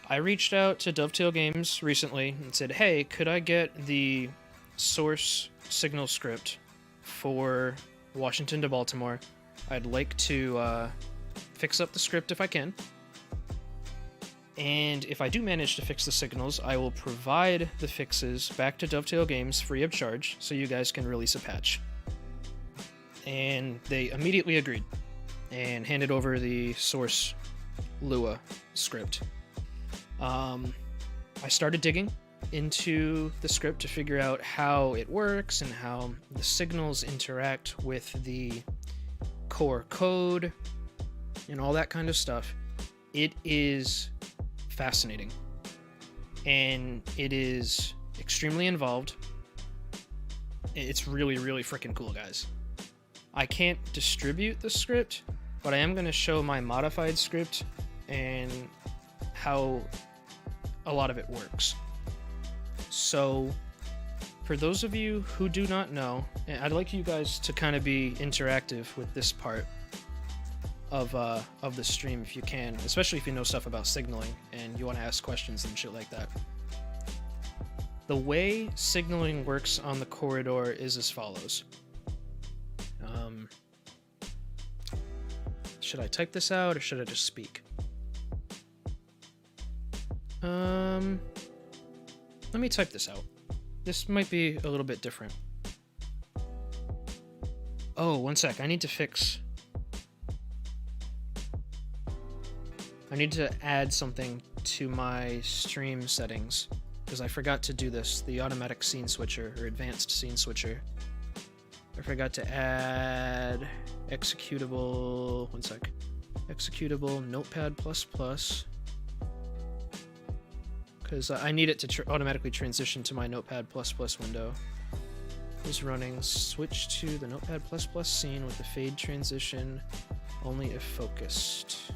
I reached out to Dovetail Games recently and said, hey, could I get the source signal script for Washington to Baltimore? I'd like to fix up the script if I can. And if I do manage to fix the signals, I will provide the fixes back to Dovetail Games free of charge so you guys can release a patch. And they immediately agreed and handed over the source Lua script. I started digging into the script to figure out how it works and how the signals interact with the core code and all that kind of stuff. It is fascinating, and it is extremely involved. It's really, really freaking cool, guys. I can't distribute the script, but I am going to show my modified script and how a lot of it works. So, for those of you who do not know, I'd like you guys to kind of be interactive with this part of the stream if you can, especially if you know stuff about signaling and you want to ask questions and shit like that. The way signaling works on the corridor is as follows. Should I type this out or should I just speak? Let me type this out. This might be a little bit different. Oh, one sec. I need to add something to my stream settings because I forgot to do this. The automatic scene switcher or advanced scene switcher. I forgot to add executable. One sec. Executable Notepad++. Because I need it to automatically transition to my Notepad++ window. Is running. Switch to the Notepad++ scene with the fade transition only if focused.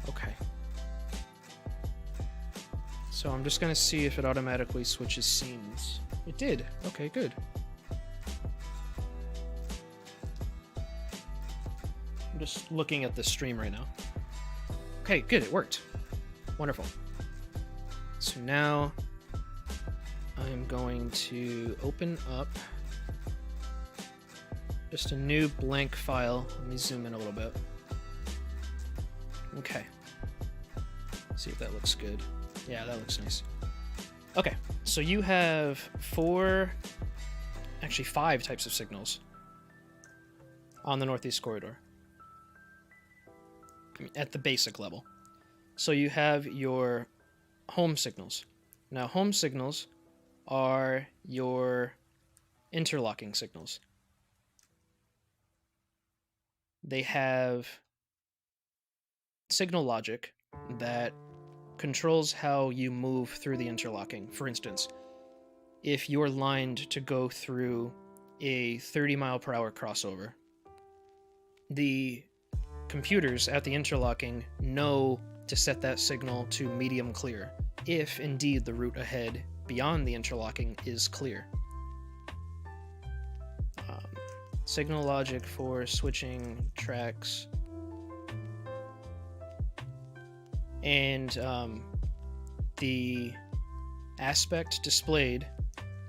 Okay. So I'm just going to see if it automatically switches scenes. It did. Okay, good. I'm just looking at the stream right now. Okay, good. It worked. Wonderful. So now I'm going to open up just a new blank file. Let me zoom in a little bit. Okay. See if that looks good. Yeah, that looks nice. Okay, so you have 5 types of signals on the Northeast Corridor. I mean, at the basic level. So you have your home signals. Now, home signals are your interlocking signals. They have signal logic that controls how you move through the interlocking. For instance, if you're lined to go through a 30-mile-per-hour crossover, the computers at the interlocking know to set that signal to medium clear, if indeed the route ahead beyond the interlocking is clear. Signal logic for switching tracks. And the aspect displayed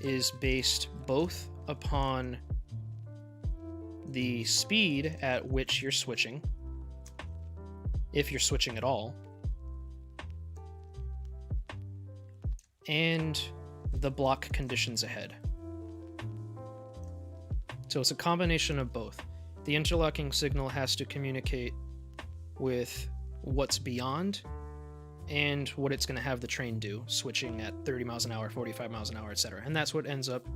is based both upon the speed at which you're switching, if you're switching at all, and the block conditions ahead. So it's a combination of both. The interlocking signal has to communicate with what's beyond and what it's going to have the train do, switching at 30 miles an hour, 45 miles an hour, etc. And that's what ends up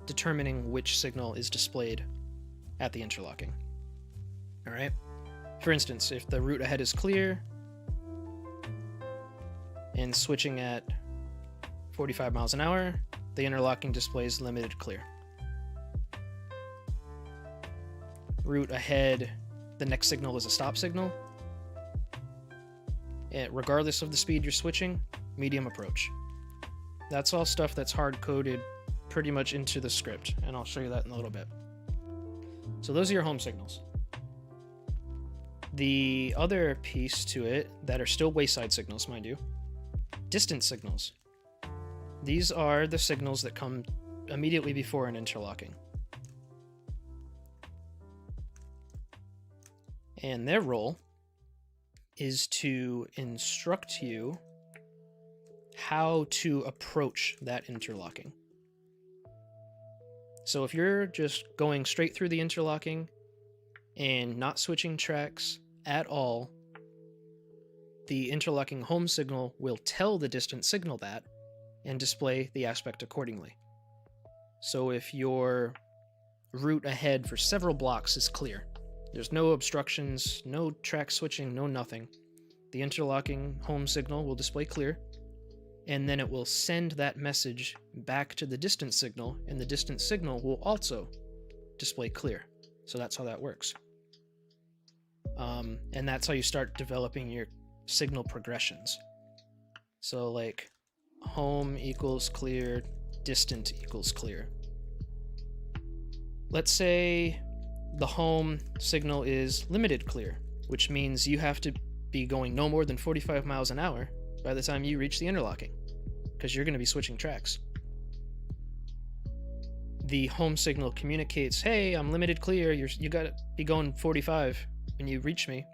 determining which signal is displayed at the interlocking. All right? For instance, if the route ahead is clear, and switching at 45 miles an hour, the interlocking displays limited clear. Route ahead, the next signal is a stop signal. And regardless of the speed you're switching, medium approach. That's all stuff that's hard-coded pretty much into the script, and I'll show you that in a little bit. So those are your home signals. The other piece to it that are still wayside signals, mind you, distance signals. These are the signals that come immediately before an interlocking. And their role is to instruct you how to approach that interlocking. So if you're just going straight through the interlocking and not switching tracks at all, the interlocking home signal will tell the distance signal that and display the aspect accordingly. So if your route ahead for several blocks is clear, there's no obstructions, no track switching, no nothing, the interlocking home signal will display clear, and then it will send that message back to the distance signal, and the distance signal will also display clear. So that's how that works. And that's how you start developing your signal progressions. So like home equals clear, distant equals clear. Let's say the home signal is limited clear, which means you have to be going no more than 45 miles an hour by the time you reach the interlocking, because you're going to be switching tracks. The home signal communicates, hey, I'm limited clear, you got to be going 45 when you reach me.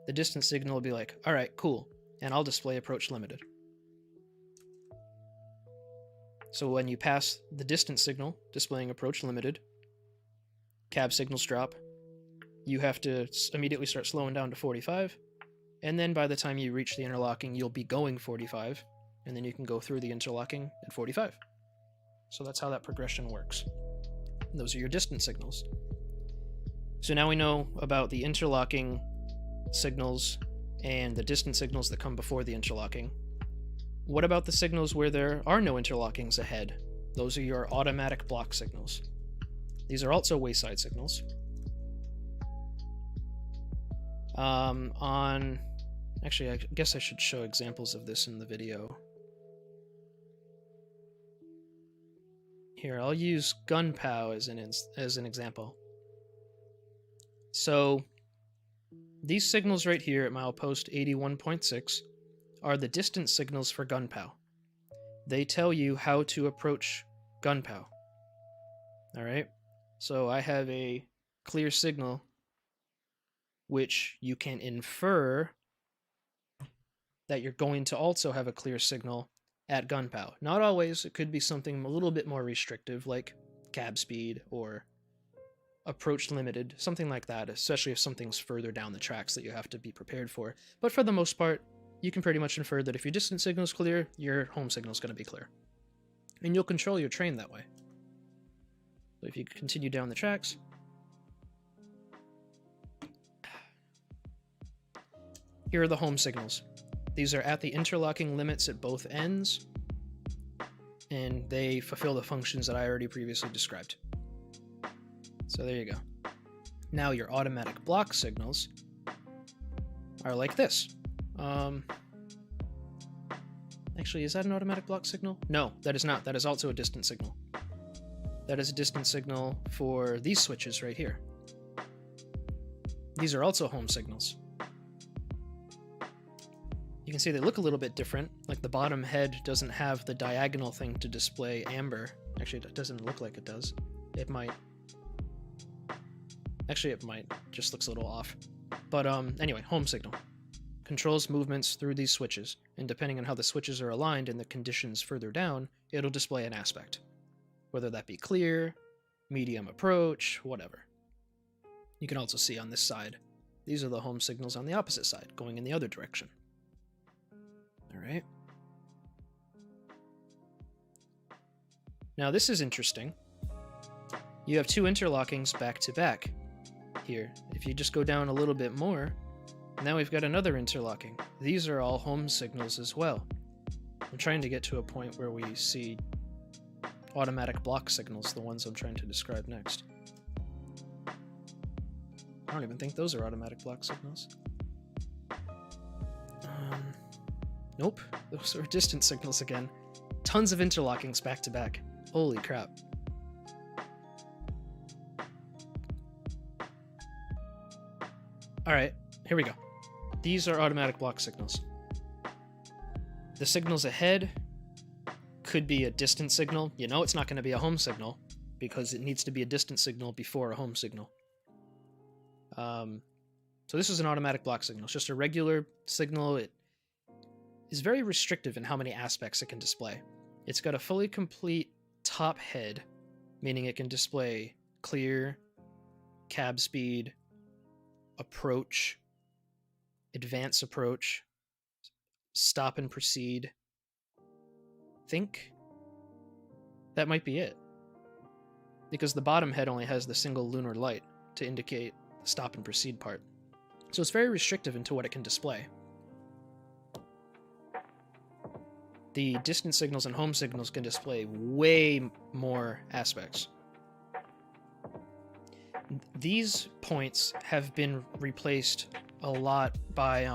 The distance signal will be like, all right, cool, and I'll display approach limited. So when you pass the distance signal displaying approach limited, cab signals drop, you have to immediately start slowing down to 45, and then by the time you reach the interlocking, you'll be going 45, and then you can go through the interlocking at 45. So that's how that progression works. Those are your distance signals. So now we know about the interlocking signals and the distance signals that come before the interlocking. What about the signals where there are no interlockings ahead? Those are your automatic block signals. These are also wayside signals. Actually, I guess I should show examples of this in the video. Here, I'll use gunpow as an example. So these signals right here at milepost 81.6 are the distance signals for gunpow. They tell you how to approach gunpow. All right, so I have a clear signal which you can infer that you're going to also have a clear signal at gunpow. Not always, it could be something a little bit more restrictive like cab speed or approach limited, something like that, especially if something's further down the tracks that you have to be prepared for. But for the most part, you can pretty much infer that if your distance signal is clear, your home signal is going to be clear. And you'll control your train that way. So if you continue down the tracks, here are the home signals. These are at the interlocking limits at both ends, and they fulfill the functions that I already previously described. So there you go. Now your automatic block signals are like this. Actually, is that an automatic block signal? No, that is not. That is also a distance signal. That is a distance signal for these switches right here. These are also home signals. You can see they look a little bit different, like the bottom head doesn't have the diagonal thing to display amber. Actually, it doesn't look like it does. It might. Actually, it might. Just looks a little off. But anyway, home signal. Controls movements through these switches, and depending on how the switches are aligned and the conditions further down, it'll display an aspect. Whether that be clear, medium approach, whatever. You can also see on this side, these are the home signals on the opposite side, going in the other direction. Alright. Now this is interesting. You have two interlockings back to back here. If you just go down a little bit more, now we've got another interlocking. These are all home signals as well. I'm trying to get to a point where we see automatic block signals, the ones I'm trying to describe next. I don't even think those are automatic block signals. Nope, those are distance signals again. Tons of interlockings back to back. Holy crap. Alright, here we go. These are automatic block signals. The signals ahead could be a distant signal. You know it's not going to be a home signal because it needs to be a distant signal before a home signal. So this is an automatic block signal. It's just a regular signal. It is very restrictive in how many aspects it can display. It's got a fully complete top head, meaning it can display clear, cab speed, approach, advance approach, stop and proceed. Think that might be it. Because the bottom head only has the single lunar light to indicate the stop and proceed part. So it's very restrictive into what it can display. The distant signals and home signals can display way more aspects. These points have been replaced a lot by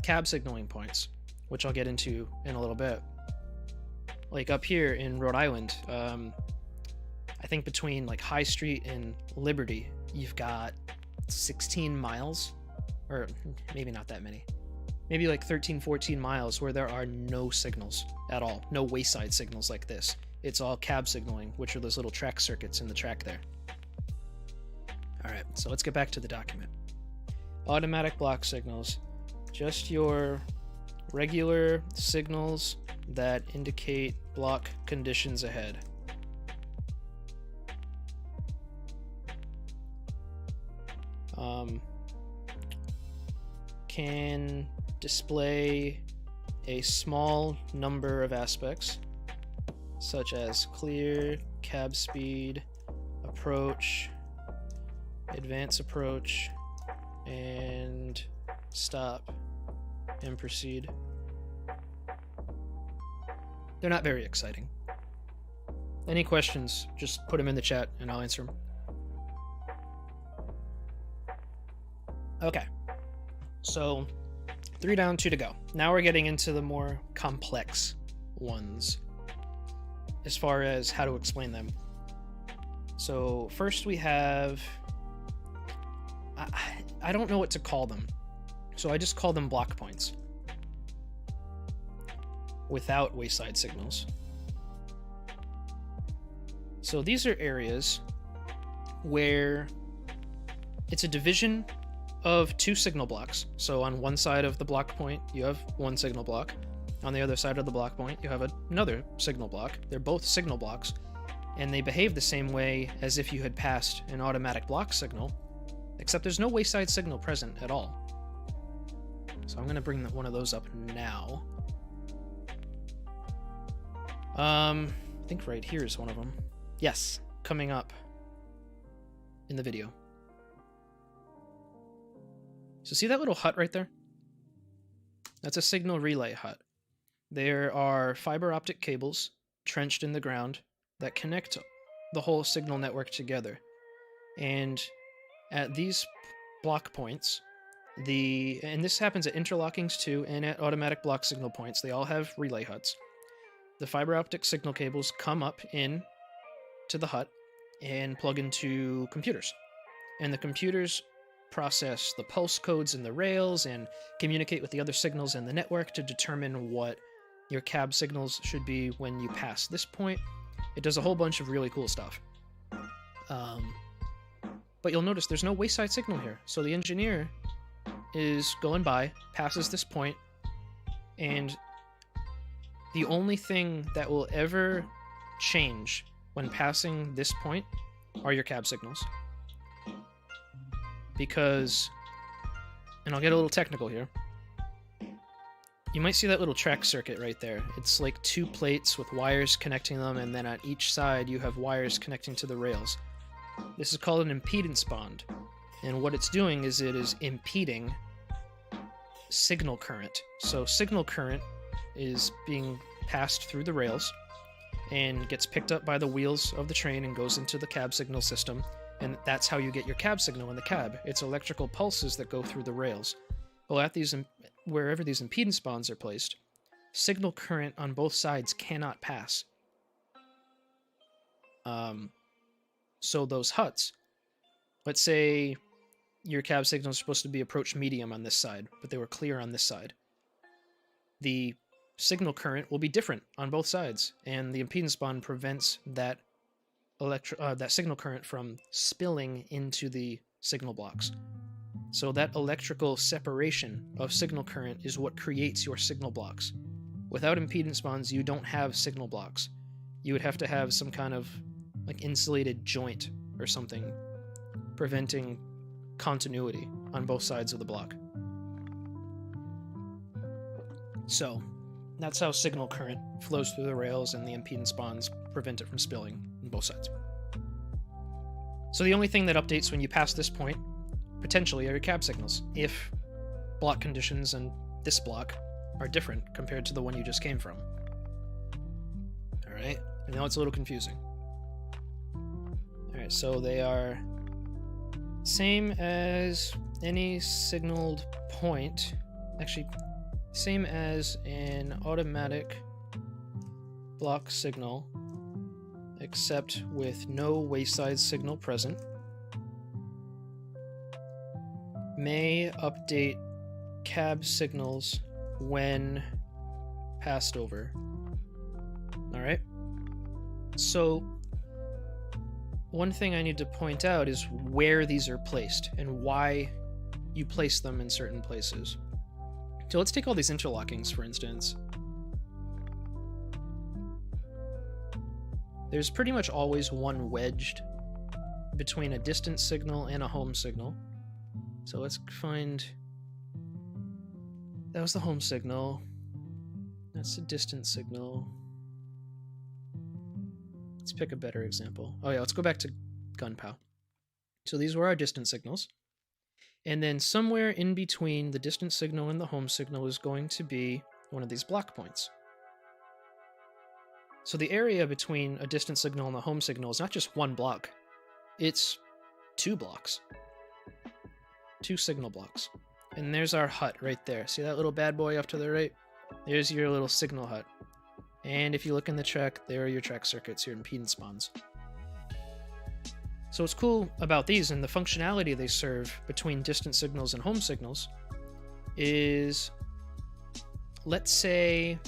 cab signaling points, which I'll get into in a little bit. Like up here in Rhode Island, I think between like High Street and Liberty, you've got 16 miles, or maybe not that many. Maybe like 13, 14 miles where there are no signals at all. No wayside signals like this. It's all cab signaling, which are those little track circuits in the track there. Alright, so let's get back to the document. Automatic block signals. Just your regular signals that indicate block conditions ahead. Can display a small number of aspects, such as clear, cab speed, approach, advance approach, and stop and proceed. They're not very exciting. Any questions, just put them in the chat and I'll answer them. Okay. So, 3 down, 2 to go. Now we're getting into the more complex ones as far as how to explain them. So, first we have... I don't know what to call them, so I just call them block points without wayside signals. So these are areas where it's a division of 2 signal blocks. So on one side of the block point, you have one signal block. On the other side of the block point, you have another signal block. They're both signal blocks, and they behave the same way as if you had passed an automatic block signal, except there's no wayside signal present at all. So I'm going to bring one of those up now. I think right here is one of them. Yes, coming up in the video. So see that little hut right there? That's a signal relay hut. There are fiber optic cables trenched in the ground that connect the whole signal network together. And at these block points, and this happens at interlockings too, and at automatic block signal points, they all have relay huts. The fiber optic signal cables come up in to the hut and plug into computers. And the computers process the pulse codes in the rails and communicate with the other signals in the network to determine what your cab signals should be when you pass this point. It does a whole bunch of really cool stuff. But you'll notice there's no wayside signal here. So the engineer is going by, passes this point, and the only thing that will ever change when passing this point are your cab signals. Because, and I'll get a little technical here, you might see that little track circuit right there. It's like 2 plates with wires connecting them, and then at each side you have wires connecting to the rails. This is called an impedance bond, and what it's doing is it is impeding signal current. So signal current is being passed through the rails and gets picked up by the wheels of the train and goes into the cab signal system, and that's how you get your cab signal in the cab. It's electrical pulses that go through the rails. Well, at these wherever these impedance bonds are placed, signal current on both sides cannot pass. So those huts, let's say your cab signal is supposed to be approach medium on this side, but they were clear on this side. The signal current will be different on both sides, and the impedance bond prevents that signal current from spilling into the signal blocks. So that electrical separation of signal current is what creates your signal blocks. Without impedance bonds, you don't have signal blocks. You would have to have some kind of like insulated joint or something preventing continuity on both sides of the block. So that's how signal current flows through the rails, and the impedance bonds prevent it from spilling on both sides. So the only thing that updates when you pass this point, potentially, are your cab signals, if block conditions and this block are different compared to the one you just came from. Alright, I know it's a little confusing. Alright, so they are same as any signaled point. Actually, same as an automatic block signal, except with no wayside signal present. May update cab signals when passed over. Alright. So, one thing I need to point out is where these are placed and why you place them in certain places. So let's take all these interlockings, for instance. There's pretty much always one wedged between a distance signal and a home signal. So let's find... That was the home signal. That's the distance signal. Let's pick a better example. Oh yeah, let's go back to Gunpow. So these were our distance signals. And then somewhere in between the distance signal and the home signal is going to be one of these block points. So the area between a distance signal and the home signal is not just one block. It's 2 blocks. 2 signal blocks. And there's our hut right there. See that little bad boy off to the right? There's your little signal hut. And if you look in the track, there are your track circuits, your impedance bonds. So what's cool about these and the functionality they serve between distance signals and home signals is, let's say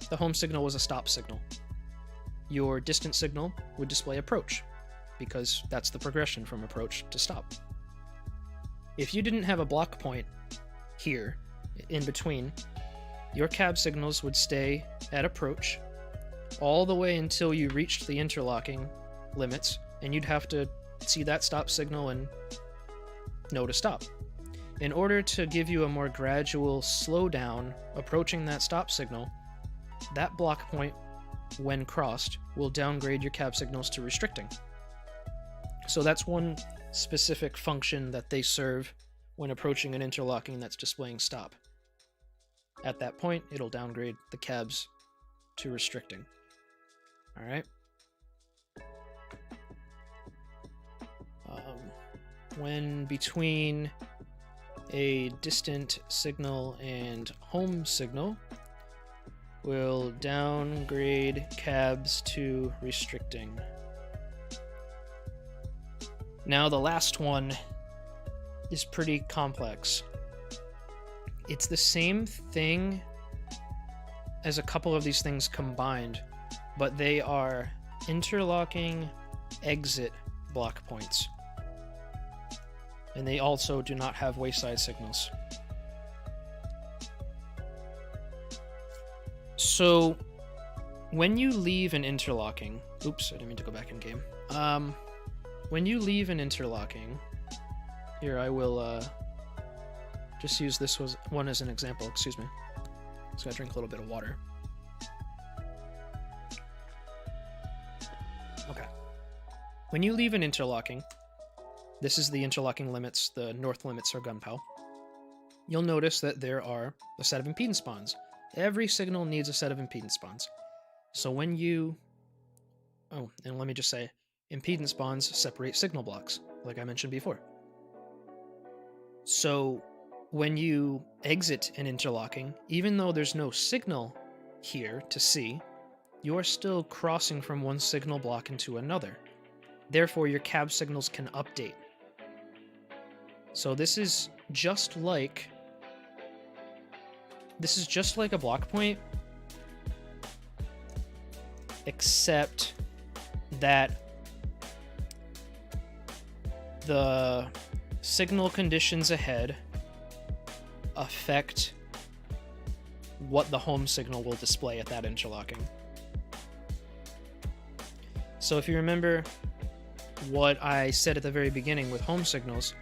the home signal was a stop signal. Your distance signal would display approach, because that's the progression from approach to stop. If you didn't have a block point here, in between, your cab signals would stay at approach all the way until you reached the interlocking limits, and you'd have to see that stop signal and know to stop. In order to give you a more gradual slowdown approaching that stop signal, that block point, when crossed, will downgrade your cab signals to restricting. So that's one specific function that they serve when approaching an interlocking that's displaying stop. At that point, it'll downgrade the cabs to restricting. Alright? When between a distant signal and home signal, will downgrade cabs to restricting. Now the last one is pretty complex. It's the same thing as a couple of these things combined, but they are interlocking exit block points. And they also do not have wayside signals. So, when you leave an interlocking... Oops, I didn't mean to go back in game. When you leave an interlocking... Here, I will just use this one as an example. Excuse me. Just gotta drink a little bit of water. Okay. When you leave an interlocking... This is the interlocking limits, the north limits are Gunpow. You'll notice that there are a set of impedance bonds Every signal needs a set of impedance bonds. So when you... Oh, and let me just say, impedance bonds separate signal blocks, like I mentioned before. So when you exit an interlocking, even though there's no signal here to see, you are still crossing from one signal block into another. Therefore, your cab signals can update. So this is just like a block point, except that the signal conditions ahead affect what the home signal will display at that interlocking. So if you remember what I said at the very beginning with home signals,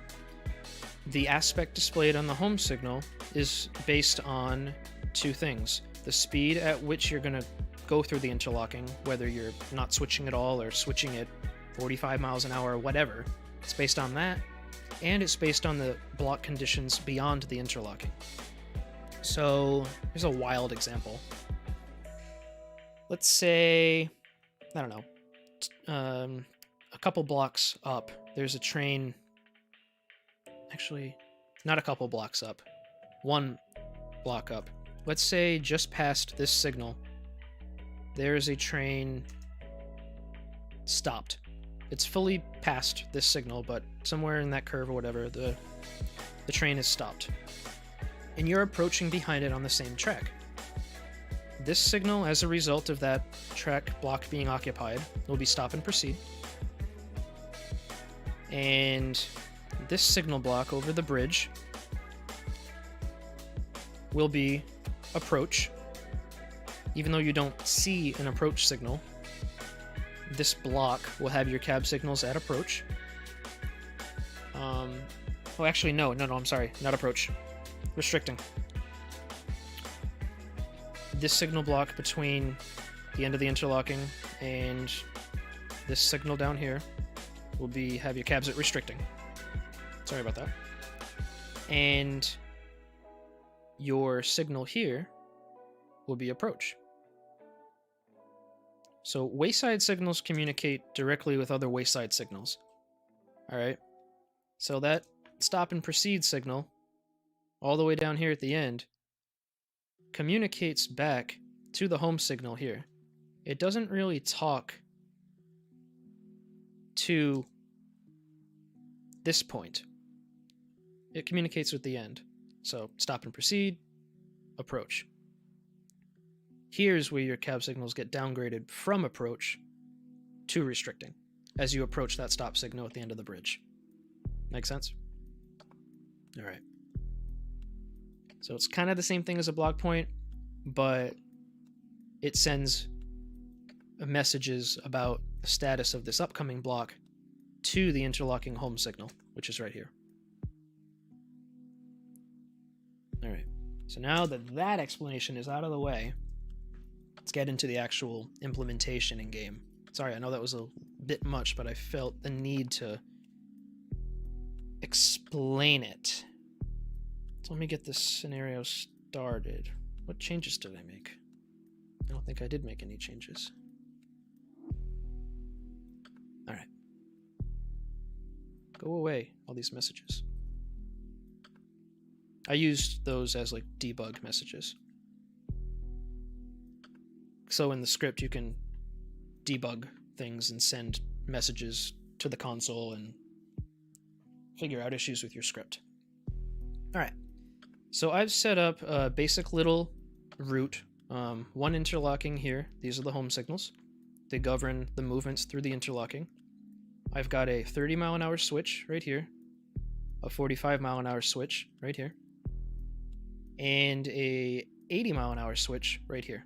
the aspect displayed on the home signal is based on two things: the speed at which you're going to go through the interlocking, whether you're not switching at all or switching at 45 miles an hour or whatever. It's based on that, and it's based on the block conditions beyond the interlocking. So here's a wild example. Let's say, I don't know, a couple blocks up, there's a train. Actually, not a couple blocks up, one block up. Let's say just past this signal, there's a train stopped. It's fully past this signal, but somewhere in that curve or whatever, the train is stopped. And you're approaching behind it on the same track. This signal, as a result of that track block being occupied, will be stop and proceed. And this signal block over the bridge will be approach. Even though you don't see an approach signal, this block will have your cab signals at approach. Oh, actually, no, I'm sorry, not approach. Restricting. This signal block between the end of the interlocking and this signal down here will have your cabs at restricting. Sorry about that. And your signal here will be approach. So wayside signals communicate directly with other wayside signals. Alright? So that stop and proceed signal, all the way down here at the end, communicates back to the home signal here. It doesn't really talk to this point. It communicates with the end. So stop and proceed, approach. Here's where your cab signals get downgraded from approach to restricting as you approach that stop signal at the end of the bridge. Make sense? All right. So it's kind of the same thing as a block point, but it sends messages about the status of this upcoming block to the interlocking home signal, which is right here. All right. So now that that explanation is out of the way, let's get into the actual implementation in game. Sorry, I know that was a bit much, but I felt the need to explain it. So let me get this scenario started. What changes did I make? I don't think I did make any changes. All right. Go away, all these messages. I used those as like debug messages. So in the script, you can debug things and send messages to the console and figure out issues with your script. All right. So I've set up a basic little route. One interlocking here. These are the home signals. They govern the movements through the interlocking. I've got a 30 mile an hour switch right here, a 45 mile an hour switch right here, and a 80 mile an hour switch right here.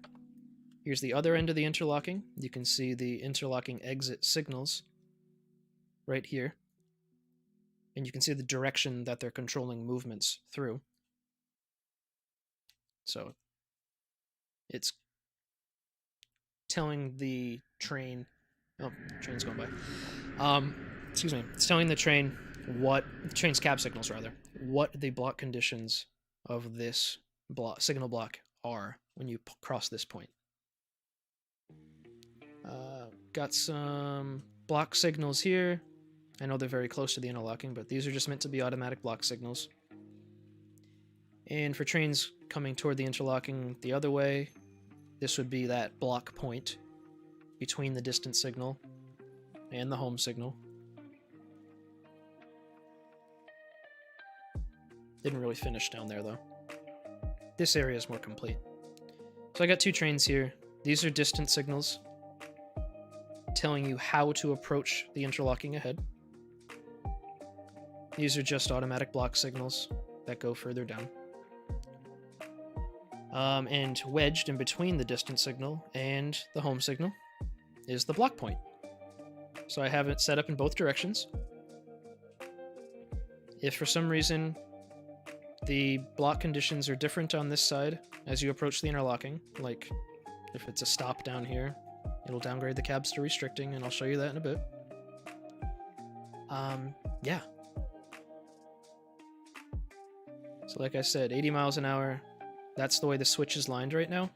Here's the other end of the interlocking. You can see the interlocking exit signals right here. And you can see the direction that they're controlling movements through. So it's telling the train... Oh, train's going by. Excuse me. It's telling the train train's cab signals rather, what the block conditions of this signal block are when you cross this point. Got some block signals here. I know they're very close to the interlocking, but these are just meant to be automatic block signals. And for trains coming toward the interlocking the other way, this would be that block point between the distant signal and the home signal. Didn't really finish down there, though. This area is more complete. So I got 2 trains here. These are distant signals telling you how to approach the interlocking ahead. These are just automatic block signals that go further down. And wedged in between the distant signal and the home signal is the block point. So I have it set up in both directions. If for some reason the block conditions are different on this side as you approach the interlocking, like if it's a stop down here, it'll downgrade the cabs to restricting, and I'll show you that in a bit. Yeah. So like I said, 80 miles an hour, that's the way the switch is lined right now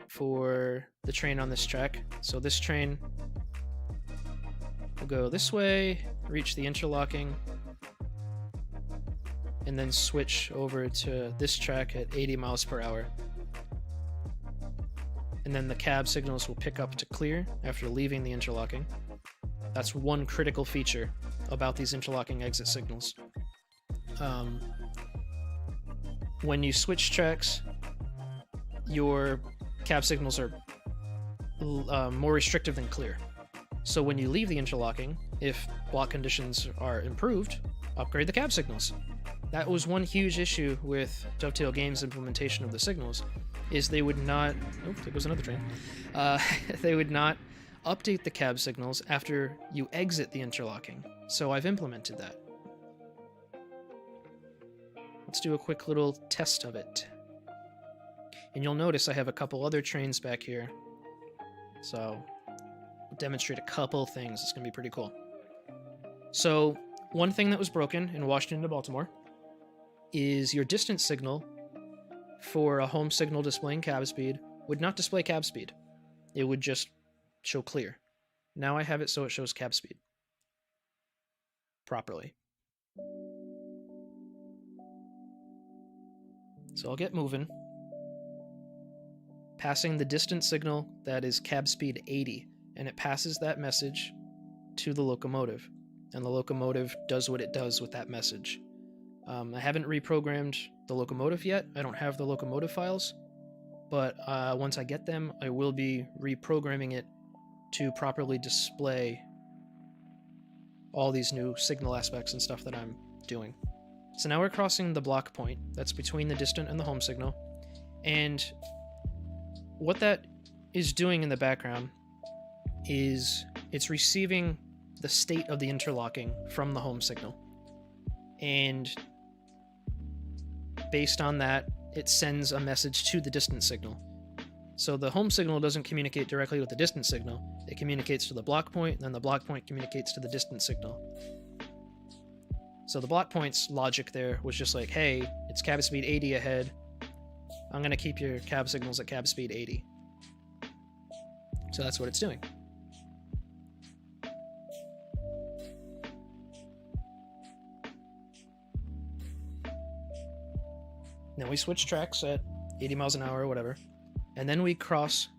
for the train on this track. So this train will go this way, reach the interlocking, and then switch over to this track at 80 miles per hour. And then the cab signals will pick up to clear after leaving the interlocking. That's one critical feature about these interlocking exit signals. When you switch tracks, your cab signals are more restrictive than clear. So when you leave the interlocking, if block conditions are improved, upgrade the cab signals. That was one huge issue with Dovetail Games' implementation of the signals, is they would not... Oh, there goes another train. They would not update the cab signals after you exit the interlocking. So I've implemented that. Let's do a quick little test of it. And you'll notice I have a couple other trains back here. So I'll demonstrate a couple things. It's going to be pretty cool. So one thing that was broken in Washington to Baltimore is your distance signal for a home signal displaying cab speed would not display cab speed. It would just show clear. Now I have it so it shows cab speed properly. So I'll get moving. Passing the distance signal that is cab speed 80, and it passes that message to the locomotive, and the locomotive does what it does with that message. I haven't reprogrammed the locomotive yet. I don't have the locomotive files, but once I get them, I will be reprogramming it to properly display all these new signal aspects and stuff that I'm doing. So now we're crossing the block point that's between the distant and the home signal, and what that is doing in the background is it's receiving the state of the interlocking from the home signal, and based on that, it sends a message to the distant signal. So the home signal doesn't communicate directly with the distant signal. It communicates to the block point, and then the block point communicates to the distant signal. So the block point's logic there was just like, hey, it's cab speed 80 ahead. I'm going to keep your cab signals at cab speed 80. So that's what it's doing. Then we switch tracks at 80 miles an hour or whatever, and then we cross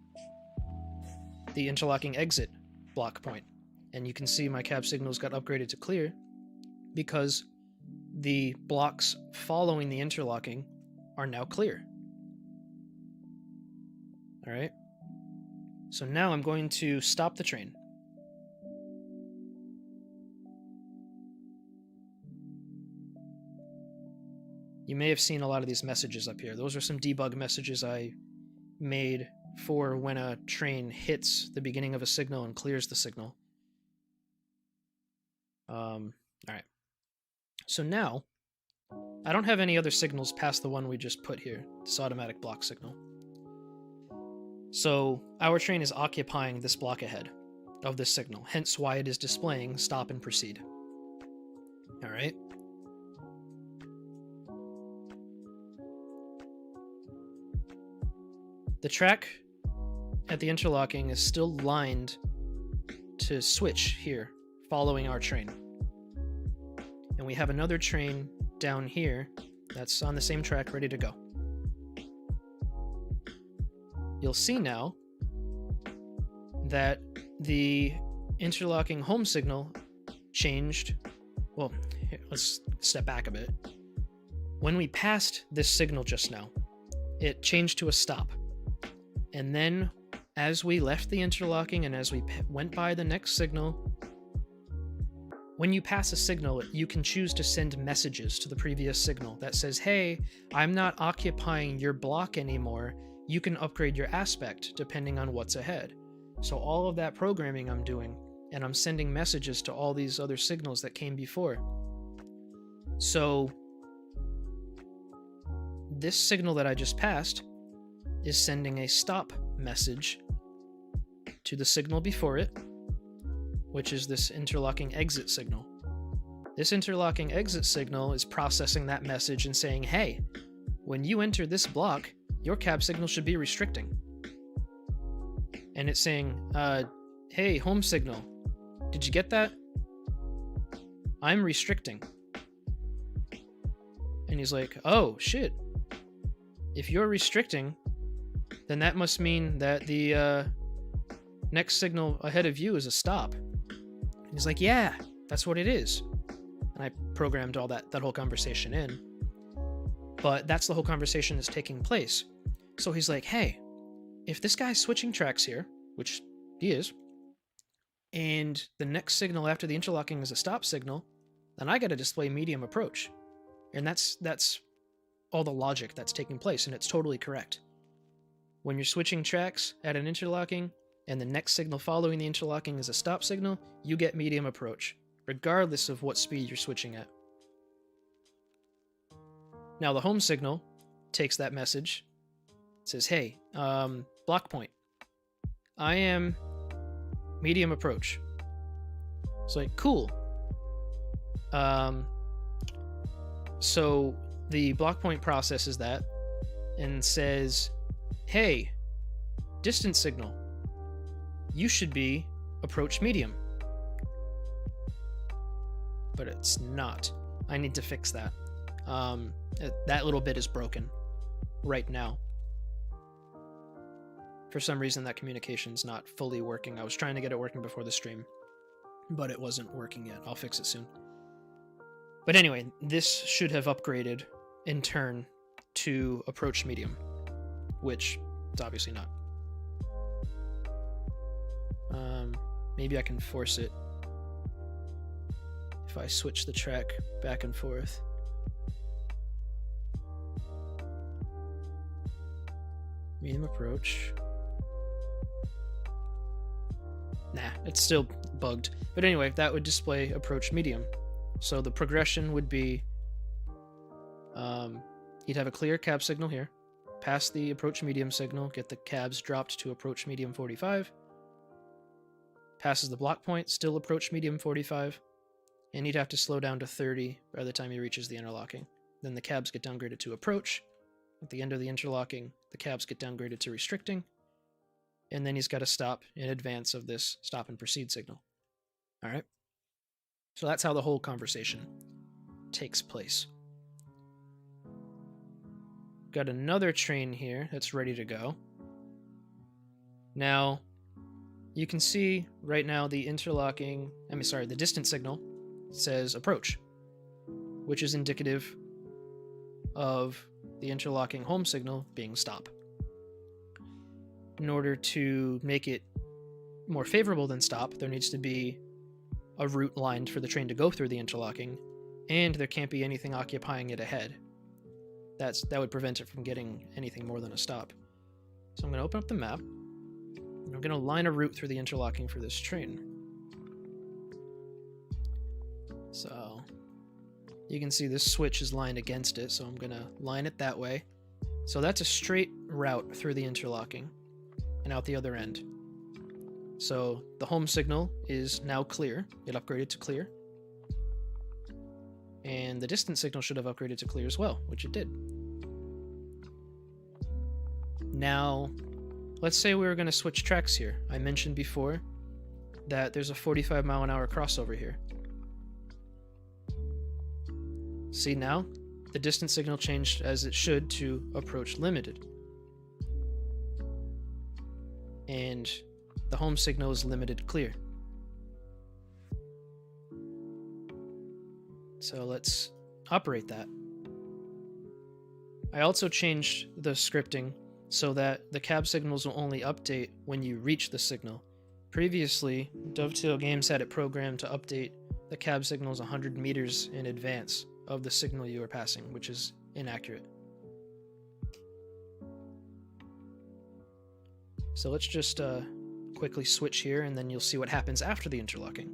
the interlocking exit block point. And you can see my cab signals got upgraded to clear because the blocks following the interlocking are now clear. All right. So now I'm going to stop the train. You may have seen a lot of these messages up here. Those are some debug messages I made for when a train hits the beginning of a signal and clears the signal. All right. So now, I don't have any other signals past the one we just put here, this automatic block signal. So our train is occupying this block ahead of this signal, hence why it is displaying stop and proceed. All right. the track at the interlocking is still lined to switch here, following our train. And we have another train down here that's on the same track, ready to go. You'll see now that the interlocking home signal changed. Well, here, let's step back a bit. When we passed this signal just now, it changed to a stop. And then as we left the interlocking and as we went by the next signal, when you pass a signal, you can choose to send messages to the previous signal that says, hey, I'm not occupying your block anymore. You can upgrade your aspect depending on what's ahead. So all of that programming I'm doing, and I'm sending messages to all these other signals that came before. So this signal that I just passed is sending a stop message to the signal before it, which is this interlocking exit signal. This interlocking exit signal is processing that message and saying, hey, when you enter this block, your cab signal should be restricting. And it's saying, hey, home signal, did you get that? I'm restricting. And he's like, oh, shit. If you're restricting, then that must mean that the next signal ahead of you is a stop. And he's like, yeah, that's what it is. And I programmed all that whole conversation in. But that's the whole conversation that's taking place. So he's like, hey, if this guy's switching tracks here, which he is, and the next signal after the interlocking is a stop signal, then I got to display medium approach. And that's all the logic that's taking place, and it's totally correct. When you're switching tracks at an interlocking, and the next signal following the interlocking is a stop signal, you get medium approach, regardless of what speed you're switching at. Now the home signal takes that message, says, hey, block point, I am medium approach. It's like, cool. So the block point processes that and says, hey, distance signal, you should be approach medium. But it's not. I need to fix that. That little bit is broken right now. For some reason, that communication's not fully working. I was trying to get it working before the stream, but it wasn't working yet. I'll fix it soon. But anyway, this should have upgraded in turn to approach medium, which it's obviously not. Maybe I can force it if I switch the track back and forth. Medium approach. Nah, it's still bugged. But anyway, that would display approach medium. So the progression would be, you'd have a clear cab signal here, pass the approach medium signal, get the cabs dropped to approach medium 45, passes the block point, still approach medium 45, and he'd have to slow down to 30 by the time he reaches the interlocking. Then the cabs get downgraded to approach. At the end of the interlocking, the cabs get downgraded to restricting, and then he's got to stop in advance of this stop and proceed signal. All right? So that's how the whole conversation takes place. Got another train here that's ready to go. Now, you can see right now the the distance signal says approach, which is indicative of the interlocking home signal being stop. In order to make it more favorable than stop, there needs to be a route lined for the train to go through the interlocking, and there can't be anything occupying it ahead. That would prevent it from getting anything more than a stop. So I'm going to open up the map, and I'm going to line a route through the interlocking for this train. So you can see this switch is lined against it, so I'm going to line it that way. So that's a straight route through the interlocking and out the other end. So the home signal is now clear. It upgraded to clear. And the distance signal should have upgraded to clear as well, which it did. Now, let's say we were going to switch tracks here. I mentioned before that there's a 45-mile-an-hour crossover here. See now? The distance signal changed as it should to approach limited. And the home signal is limited clear. So let's operate that. I also changed the scripting so that the cab signals will only update when you reach the signal. Previously, Dovetail Games had it programmed to update the cab signals 100 meters in advance of the signal you are passing, which is inaccurate. So let's just quickly switch here, and then you'll see what happens after the interlocking.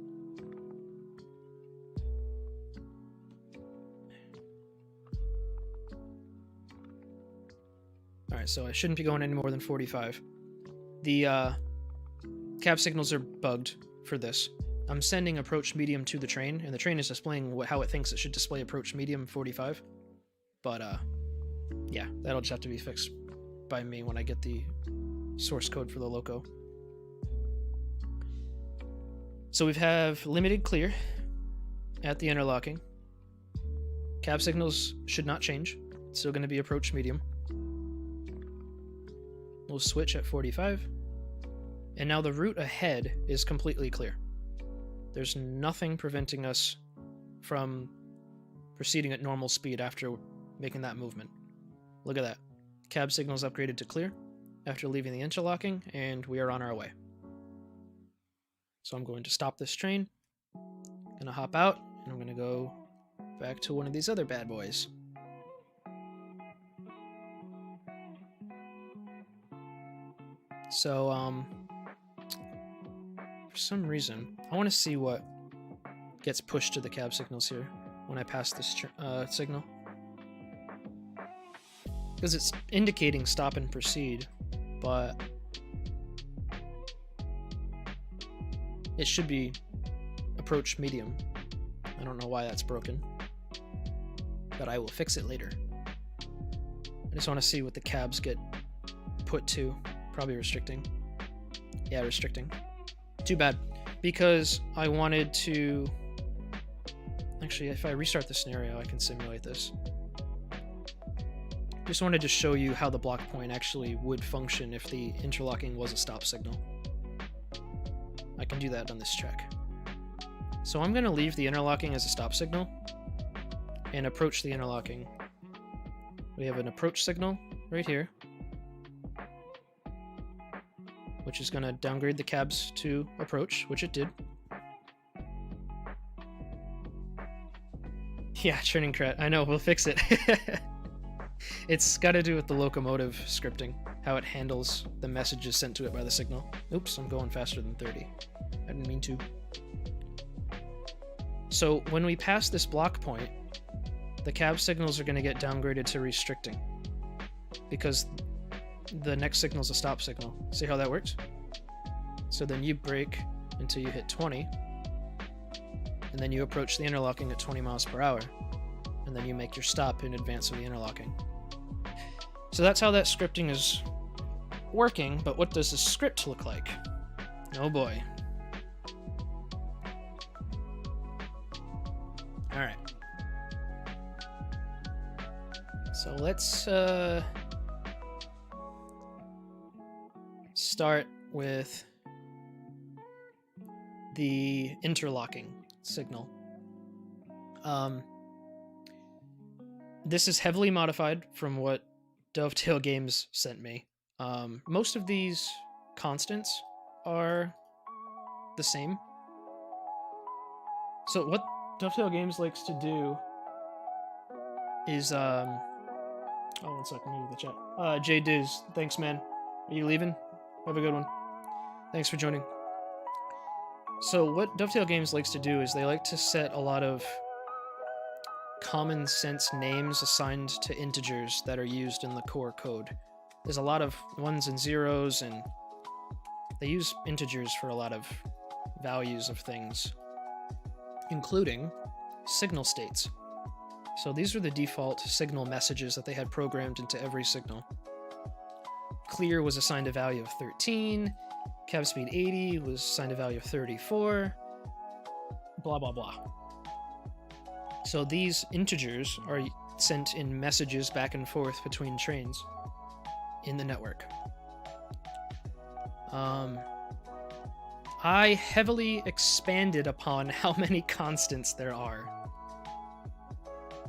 Alright, so I shouldn't be going any more than 45. The cab signals are bugged for this. I'm sending approach medium to the train, and the train is displaying how it thinks it should display approach medium 45. But, yeah, that'll just have to be fixed by me when I get the source code for the loco. So we have limited clear at the interlocking. Cab signals should not change. It's still going to be approach medium. We'll switch at 45. And now the route ahead is completely clear. There's nothing preventing us from proceeding at normal speed after making that movement. Look at that. Cab signals upgraded to clear after leaving the interlocking, and we are on our way. So I'm going to stop this train, gonna hop out, and I'm gonna go back to one of these other bad boys. So, for some reason, I want to see what gets pushed to the cab signals here when I pass this signal. Because it's indicating stop and proceed, but it should be approach medium. I don't know why that's broken, but I will fix it later. I just want to see what the cabs get put to. Probably restricting. Yeah, restricting. Too bad, because I wanted to... Actually, if I restart the scenario, I can simulate this. Just wanted to show you how the block point actually would function if the interlocking was a stop signal. I can do that on this track. So I'm going to leave the interlocking as a stop signal and approach the interlocking. We have an approach signal right here, which is going to downgrade the cabs to approach, which it did. Yeah, churning crat. I know, we'll fix it. It's got to do with the locomotive scripting, how it handles the messages sent to it by the signal. Oops, I'm going faster than 30. I didn't mean to. So when we pass this block point, the cab signals are going to get downgraded to restricting, because the next signal is a stop signal. See how that works? So then you brake until you hit 20, and then you approach the interlocking at 20 miles per hour, and then you make your stop in advance of the interlocking. So that's how that scripting is working, but what does the script look like? Oh boy. Alright. So let's start with the interlocking signal. This is heavily modified from what Dovetail Games sent me. Most of these constants are the same. So what Dovetail Games likes to do is, oh, one second, let me get the chat. Jay Diz, thanks, man. Are you leaving? Have a good one. Thanks for joining. So what Dovetail Games likes to do is they like to set a lot of common sense names assigned to integers that are used in the core code. There's a lot of ones and zeros, and they use integers for a lot of values of things, including signal states. So these are the default signal messages that they had programmed into every signal. clear was assigned a value of 13, cab speed 80 was assigned a value of 34, blah, blah, blah. So these integers are sent in messages back and forth between trains in the network. I heavily expanded upon how many constants there are.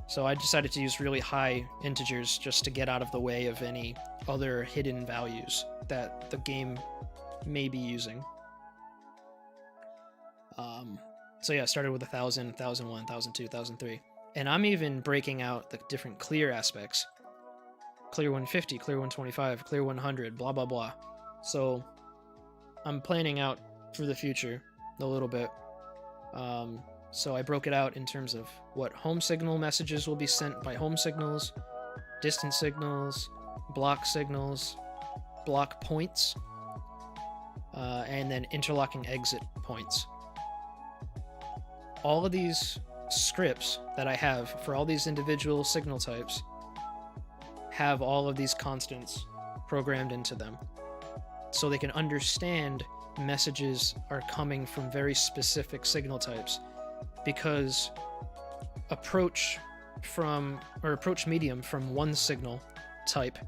So I decided to use really high integers just to get out of the way of any other hidden values that the game may be using. So yeah, I started with 1,000, 1,001, 1,002, 1,003. And I'm even breaking out the different clear aspects. Clear 150, clear 125, clear 100, blah, blah, blah. So I'm planning out for the future a little bit. So I broke it out in terms of what home signal messages will be sent by home signals, distance signals, block signals, block points, and then interlocking exit points. All of these scripts that I have for all these individual signal types have all of these constants programmed into them, so they can understand messages are coming from very specific signal types, because approach medium from one signal type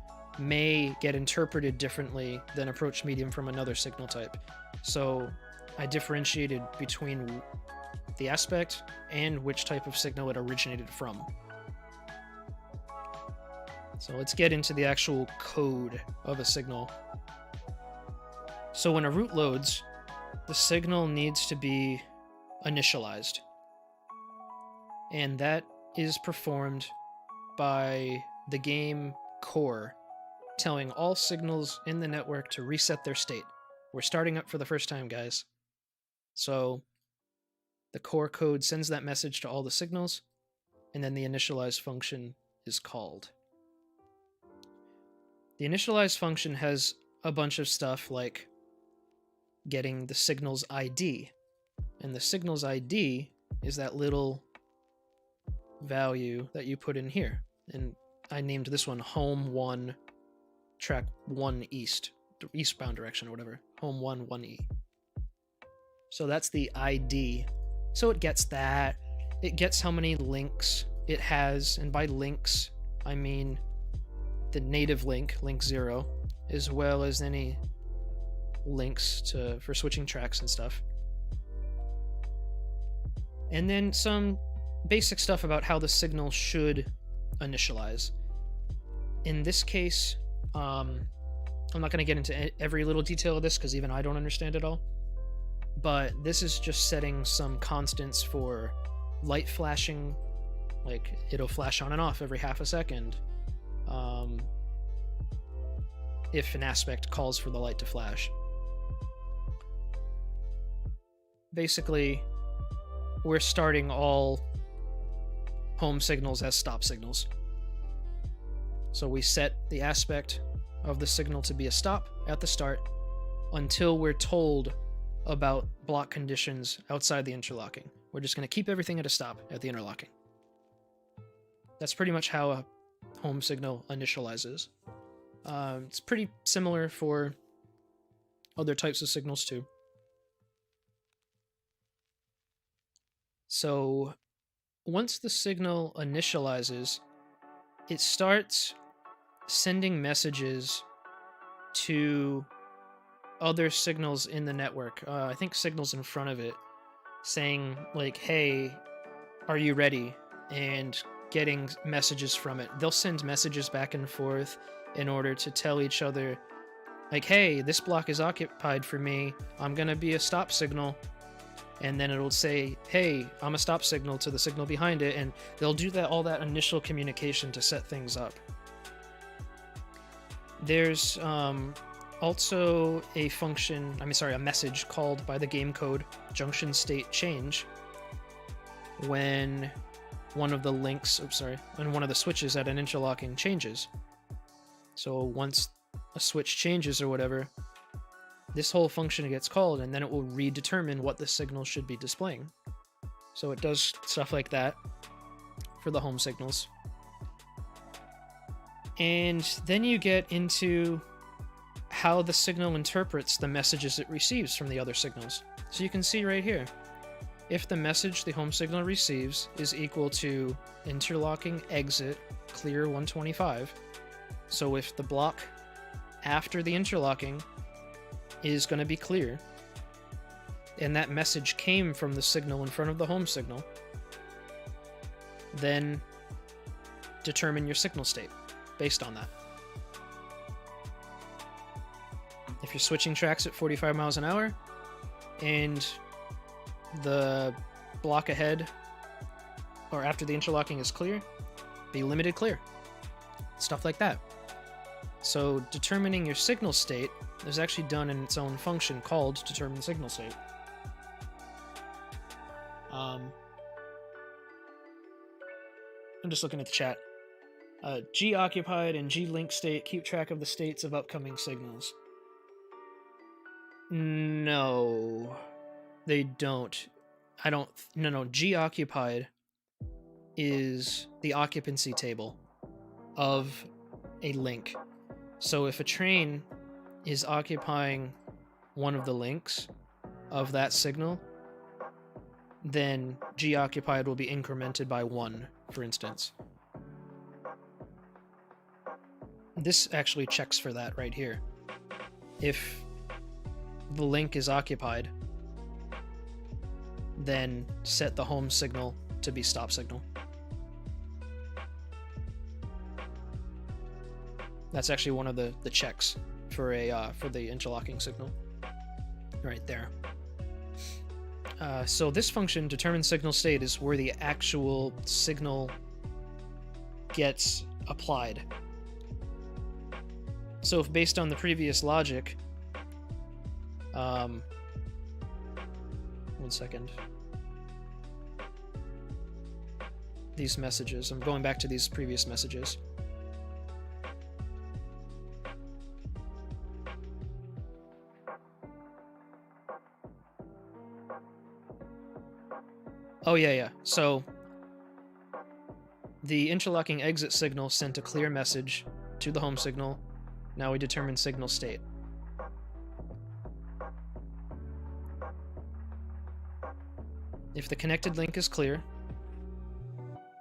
may get interpreted differently than approach medium from another signal type. So I differentiated between the aspect and which type of signal it originated from. So let's get into the actual code of a signal. So when a route loads, the signal needs to be initialized. And that is performed by the game core telling all signals in the network to reset their state. We're starting up for the first time, guys. So the core code sends that message to all the signals, and then the initialize function is called. The initialize function has a bunch of stuff like getting the signal's ID. And the signal's ID is that little value that you put in here. And I named this one home 1 track 1 east, the eastbound direction or whatever. Home 1 1E. So that's the ID. So it gets that. It gets how many links it has. And by links, I mean the native link, link 0, as well as any links for switching tracks and stuff. And then some basic stuff about how the signal should initialize. In this case, I'm not going to get into every little detail of this because even I don't understand it all. But this is just setting some constants for light flashing, like it'll flash on and off every half a second. If an aspect calls for the light to flash. Basically, we're starting all home signals as stop signals. So we set the aspect of the signal to be a stop at the start until we're told about block conditions outside the interlocking. We're just going to keep everything at a stop at the interlocking. That's pretty much how a home signal initializes. It's pretty similar for other types of signals too. So once the signal initializes, it starts sending messages to other signals in the network. I think signals in front of it saying like, hey, are you ready? And getting messages from it. They'll send messages back and forth in order to tell each other like, hey, this block is occupied for me. I'm going to be a stop signal. And then it'll say, hey, I'm a stop signal to the signal behind it. And they'll do all that initial communication to set things up. There's also a message called by the game code junction state change when one of the when one of the switches at an interlocking changes. So once a switch changes or whatever, this whole function gets called, and then it will redetermine what the signal should be displaying. So it does stuff like that for the home signals. And then you get into how the signal interprets the messages it receives from the other signals. So you can see right here, if the message the home signal receives is equal to interlocking exit clear 125, so if the block after the interlocking is going to be clear, and that message came from the signal in front of the home signal, then determine your signal state based on that. If you're switching tracks at 45 miles an hour and the block ahead or after the interlocking is clear, be limited clear. Stuff like that. So determining your signal state is actually done in its own function called determine signal state. I'm just looking at the chat. G occupied and G link state keep track of the states of upcoming signals. No, they don't. No, G occupied is the occupancy table of a link. So if a train is occupying one of the links of that signal, then G occupied will be incremented by 1, for instance. This actually checks for that right here. If the link is occupied, then set the home signal to be stop signal. That's actually one of the checks for the interlocking signal. Right there. So this function, determine signal state, is where the actual signal gets applied. So if based on the previous logic, one second. These messages, I'm going back to these previous messages. Oh, yeah. So, the interlocking exit signal sent a clear message to the home signal. Now we determine signal state. If the connected link is clear,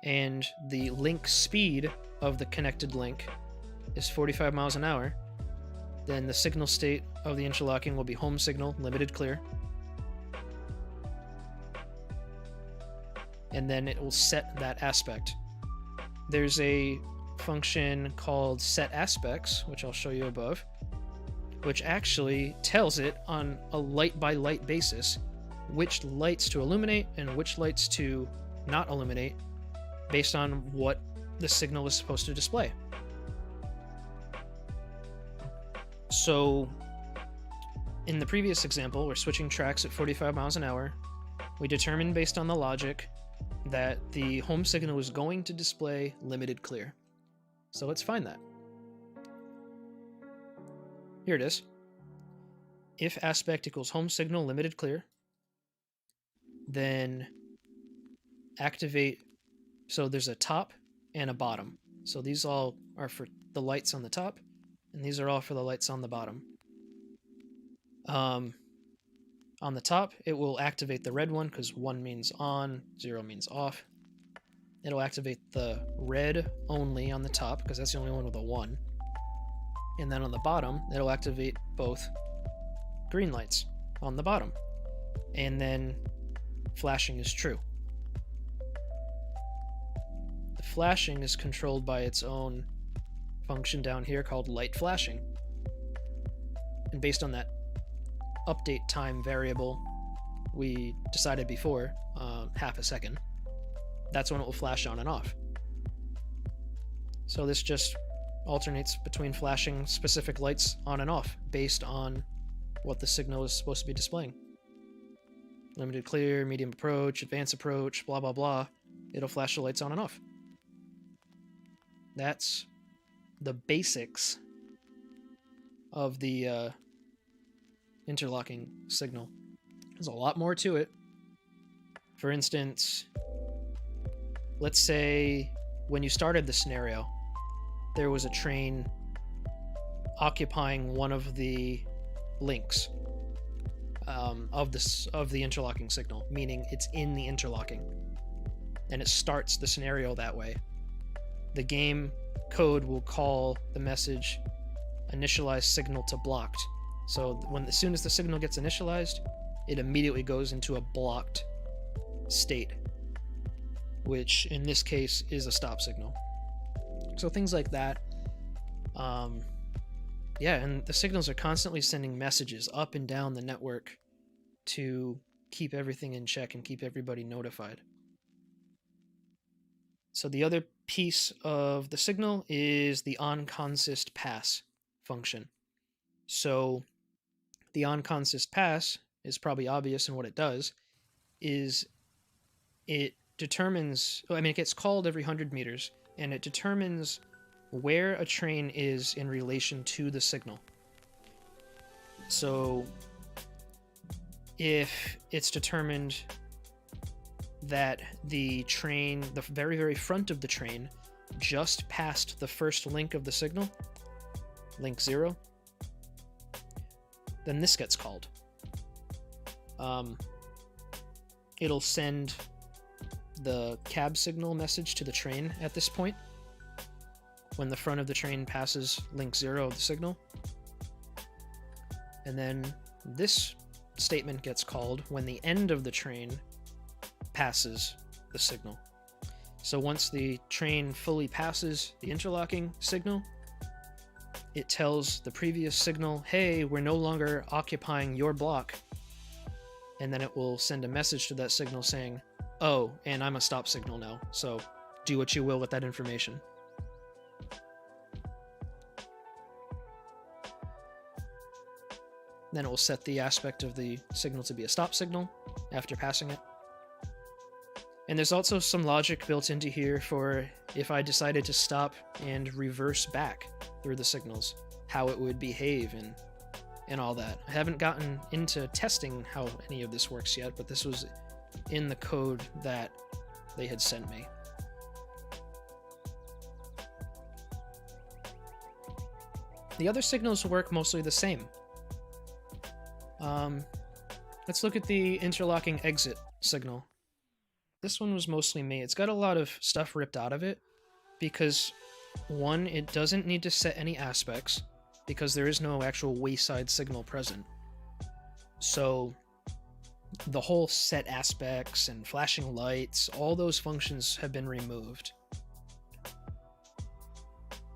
and the link speed of the connected link is 45 miles an hour, then the signal state of the interlocking will be home signal, limited clear. And then it will set that aspect. There's a function called set aspects, which I'll show you above, which actually tells it on a light by light basis which lights to illuminate and which lights to not illuminate based on what the signal is supposed to display. So in the previous example, we're switching tracks at 45 miles an hour. We determined based on the logic that the home signal is going to display limited clear. So let's find that. Here it is. If aspect equals home signal limited clear, then activate. So there's a top and a bottom. So these all are for the lights on the top, and these are all for the lights on the bottom. On the top, it will activate the red one because 1 means on, 0 means off. It'll activate the red only on the top because that's the only one with a 1. And then on the bottom, it'll activate both green lights on the bottom. And then flashing is true. The flashing is controlled by its own function down here called light flashing. And based on that update time variable we decided before, half a second, that's when it will flash on and off. So this just alternates between flashing specific lights on and off based on what the signal is supposed to be displaying. Limited clear, medium approach, advanced approach, blah blah blah. It'll flash the lights on and off. That's the basics of the interlocking signal. There's a lot more to it. For instance, let's say when you started the scenario, there was a train occupying one of the links of the interlocking signal, meaning it's in the interlocking, and it starts the scenario that way. The game code will call the message initialize signal to blocked. So as soon as the signal gets initialized, it immediately goes into a blocked state, which in this case is a stop signal. So things like that. Yeah, and the signals are constantly sending messages up and down the network to keep everything in check and keep everybody notified. So the other piece of the signal is the on-consist pass function. So the on-consist pass is probably obvious, and what it does is it determines, it gets called every 100 meters, and it determines where a train is in relation to the signal. So if it's determined that the train, the very, very front of the train, just passed the first link of the signal, link 0, then this gets called. It'll send the cab signal message to the train at this point when the front of the train passes link 0 of the signal. And then this statement gets called when the end of the train passes the signal. So once the train fully passes the interlocking signal, it tells the previous signal, hey, we're no longer occupying your block. And then it will send a message to that signal saying, oh, and I'm a stop signal now, so do what you will with that information. Then it will set the aspect of the signal to be a stop signal after passing it. And there's also some logic built into here for if I decided to stop and reverse back through the signals, how it would behave and all that. I haven't gotten into testing how any of this works yet, but this was in the code that they had sent me. The other signals work mostly the same. Let's look at the interlocking exit signal. This one was mostly me. It's got a lot of stuff ripped out of it because, one, it doesn't need to set any aspects because there is no actual wayside signal present. So the whole set aspects and flashing lights, all those functions have been removed.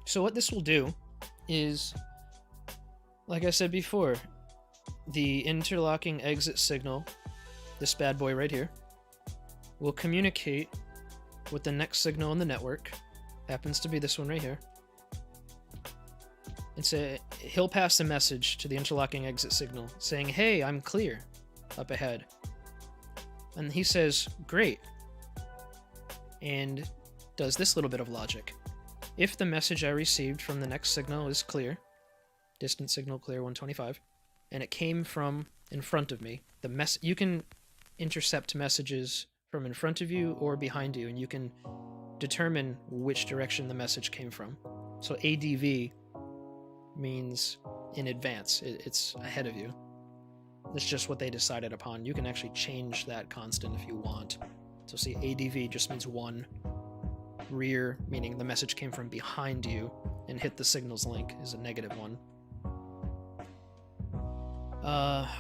So what this will do is, like I said before, the interlocking exit signal, this bad boy right here, will communicate with the next signal in the network, happens to be this one right here, and so he'll pass a message to the interlocking exit signal saying, hey, I'm clear up ahead. And he says, great, and does this little bit of logic. If the message I received from the next signal is clear, distant signal clear 125, and it came from in front of me, you can intercept messages from in front of you or behind you, and you can determine which direction the message came from. So ADV means in advance, it's ahead of you. It's just what they decided upon. You can actually change that constant if you want. So see, ADV just means 1. Rear, meaning the message came from behind you and hit the signal's link, is a -1.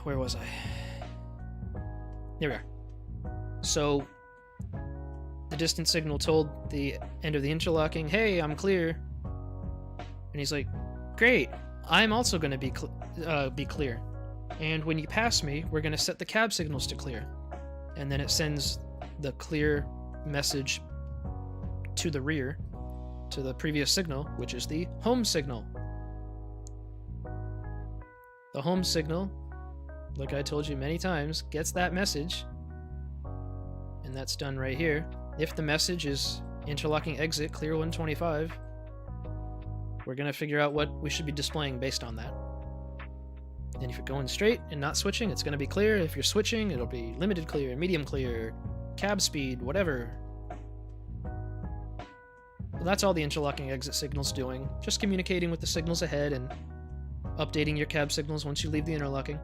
Where was I? Here we are. So the distant signal told the end of the interlocking, hey, I'm clear. And he's like, great, I'm also going to be clear. And when you pass me, we're going to set the cab signals to clear. And then it sends the clear message to the rear, to the previous signal, which is the home signal. The home signal, like I told you many times, gets that message, and that's done right here. If the message is interlocking exit clear 125, we're going to figure out what we should be displaying based on that. And if you're going straight and not switching, it's going to be clear. If you're switching, it'll be limited clear, medium clear, cab speed, whatever. Well, that's all the interlocking exit signal's doing, just communicating with the signals ahead and updating your cab signals once you leave the interlocking.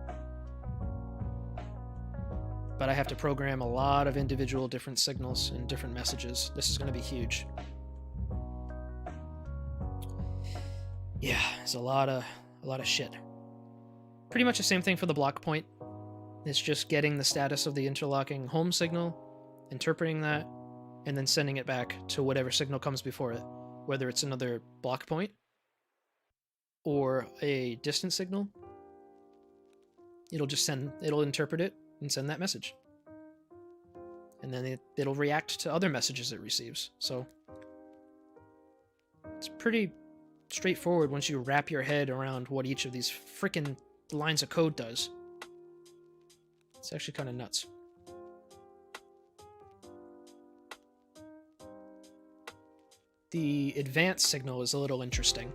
But I have to program a lot of individual different signals and different messages. This is going to be huge. Yeah, it's a lot of shit. Pretty much the same thing for the block point. It's just getting the status of the interlocking home signal, interpreting that, and then sending it back to whatever signal comes before it, whether it's another block point or a distance signal. It'll interpret it and send that message. And then it'll react to other messages it receives. So it's pretty straightforward once you wrap your head around what each of these freaking lines of code does. It's actually kind of nuts. The advanced signal is a little interesting.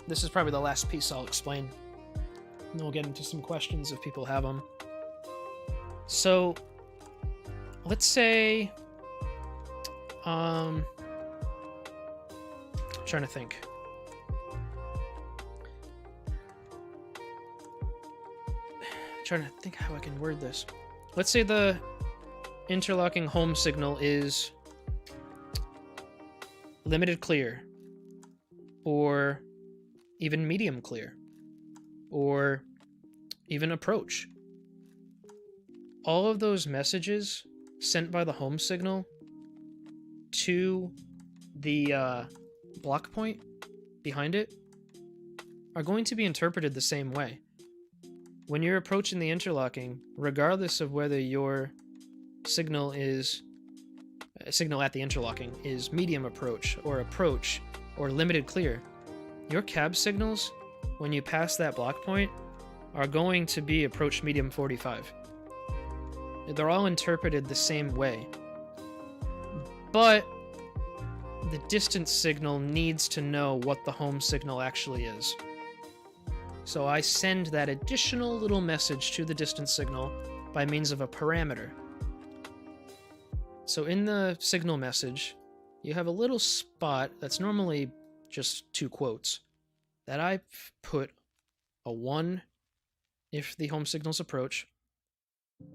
This is probably the last piece I'll explain. And then we'll get into some questions if people have them. So, let's say, I'm trying to think. Trying to think how I can word this. Let's say the interlocking home signal is limited clear, or even medium clear, or even approach. All of those messages sent by the home signal to the block point behind it are going to be interpreted the same way. When you're approaching the interlocking, regardless of whether your signal at the interlocking is medium approach or limited clear, your cab signals, when you pass that block point, are going to be approach medium 45. They're all interpreted the same way. But the distance signal needs to know what the home signal actually is. So I send that additional little message to the distance signal by means of a parameter. So in the signal message, you have a little spot that's normally just 2 quotes that I put a 1 if the home signal's approach,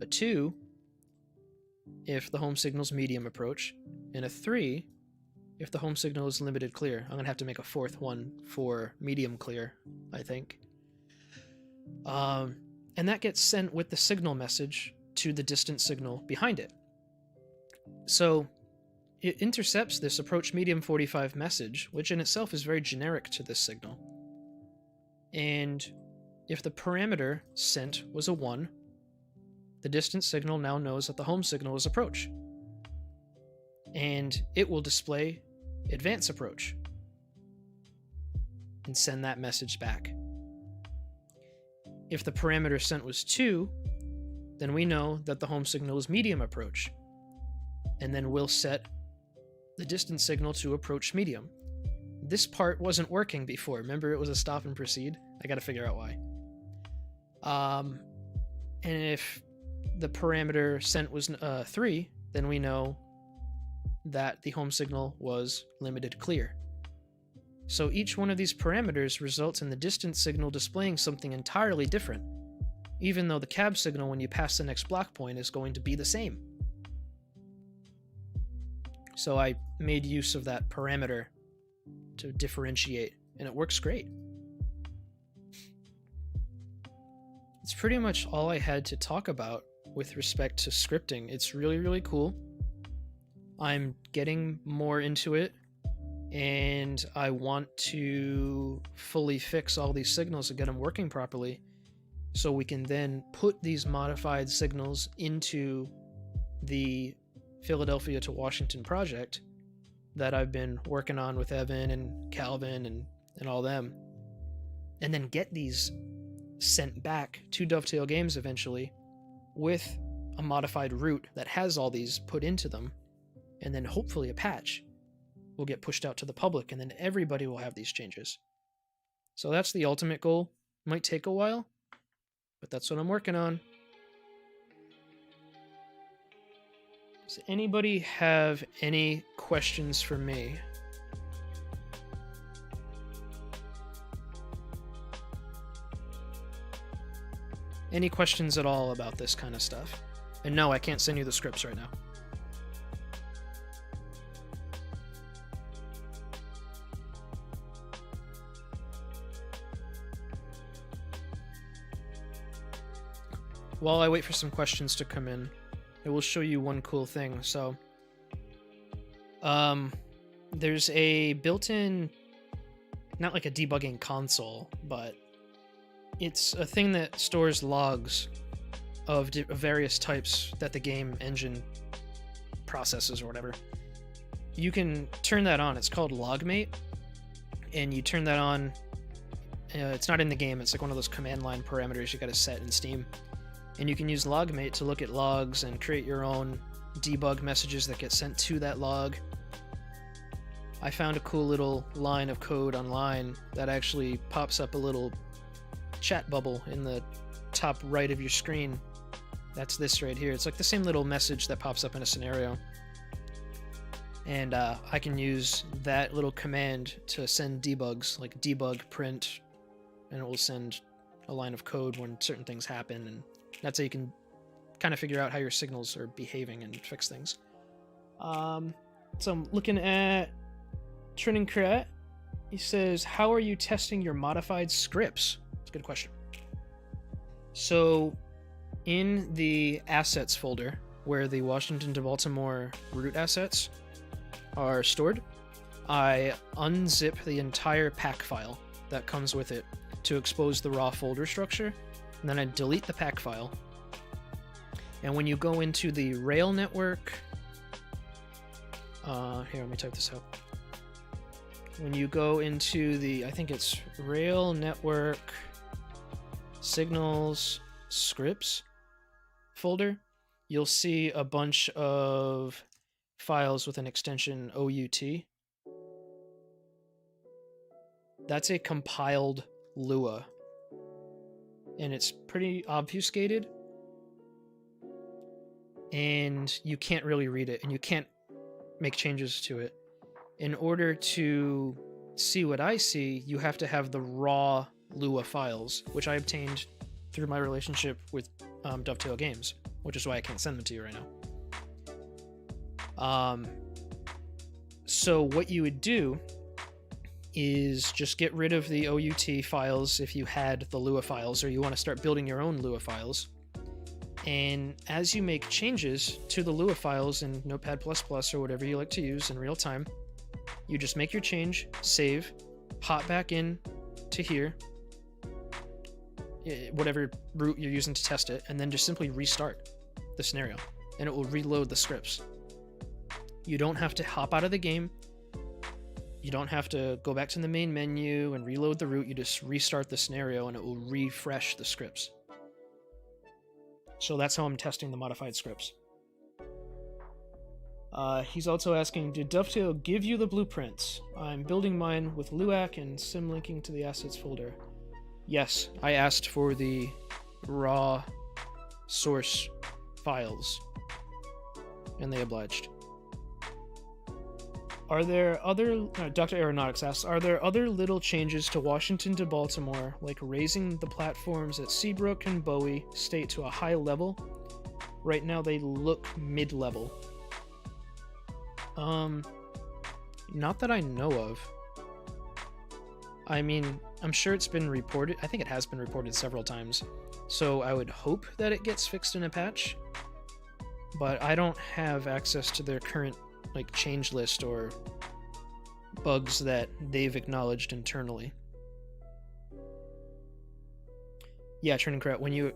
a 2 if the home signal's medium approach, and a 3 if the home signal is limited clear. I'm going to have to make a 4th one for medium clear, I think. And that gets sent with the signal message to the distance signal behind it. So it intercepts this approach medium 45 message, which in itself is very generic to this signal. And if the parameter sent was a 1, the distance signal now knows that the home signal is approach. And it will display advance approach and send that message back. If the parameter sent was 2, then we know that the home signal is medium approach. And then we'll set the distance signal to approach medium. This part wasn't working before. Remember, it was a stop and proceed? I gotta figure out why. And if the parameter sent was 3, then we know that the home signal was limited clear. So each one of these parameters results in the distance signal displaying something entirely different, even though the cab signal when you pass the next block point is going to be the same. So I made use of that parameter to differentiate, and it works great. It's pretty much all I had to talk about with respect to scripting. It's really, really cool. I'm getting more into it, and I want to fully fix all these signals and get them working properly, so we can then put these modified signals into the Philadelphia to Washington project that I've been working on with Evan and Calvin and all them, and then get these sent back to Dovetail Games eventually with a modified route that has all these put into them, and then hopefully a patch will get pushed out to the public, and then everybody will have these changes. So that's the ultimate goal. Might take a while, but that's what I'm working on. Does anybody have any questions for me? any questions at all about this kind of stuff. And no, I can't send you the scripts right now. While I wait for some questions to come in, I will show you one cool thing. So, there's a built-in, not like a debugging console, but it's a thing that stores logs of various types that the game engine processes or whatever. You can turn that on. It's called Logmate, and you turn that on. It's not in the game. It's like one of those command line parameters you got to set in Steam. And you can use Logmate to look at logs and create your own debug messages that get sent to that log. I found a cool little line of code online that actually pops up a little chat bubble in the top right of your screen. That's this right here. It's like the same little message that pops up in a scenario. And I can use that little command to send debugs, like debug print, and it will send a line of code when certain things happen, and that's how you can kind of figure out how your signals are behaving and fix things. So I'm looking at Trininkrett. He says, how are you testing your modified scripts? That's a good question. So in the assets folder, where the Washington to Baltimore route assets are stored, I unzip the entire pack file that comes with it to expose the raw folder structure. And then I delete the pack file. And when you go into the rail network, here, let me type this out. When you go into the, I think it's rail network signals scripts folder, you'll see a bunch of files with an extension OUT. That's a compiled Lua. And it's pretty obfuscated, and you can't really read it, and you can't make changes to it. In order to see what I see, you have to have the raw Lua files, which I obtained through my relationship with Dovetail Games, which is why I can't send them to you right now. So what you would do is just get rid of the OUT files if you had the Lua files, or you want to start building your own Lua files. And as you make changes to the Lua files in Notepad++ or whatever you like to use in real time, you just make your change, save, hop back in to here, whatever route you're using to test it, and then just simply restart the scenario, and it will reload the scripts. You don't have to hop out of the game. You don't have to go back to the main menu and reload the route. You just restart the scenario and it will refresh the scripts. So that's how I'm testing the modified scripts. He's also asking, did Dovetail give you the blueprints? I'm building mine with LUAC and symlinking to the assets folder. Yes, I asked for the raw source files, and they obliged. Are there other... Dr. Aeronautics asks, are there other little changes to Washington to Baltimore, like raising the platforms at Seabrook and Bowie State to a high level? Right now they look mid-level. Not that I know of. I mean, I'm sure it's been reported. I think it has been reported several times. So I would hope that it gets fixed in a patch. But I don't have access to their current change list or bugs that they've acknowledged internally. Yeah, Trininkrett, when you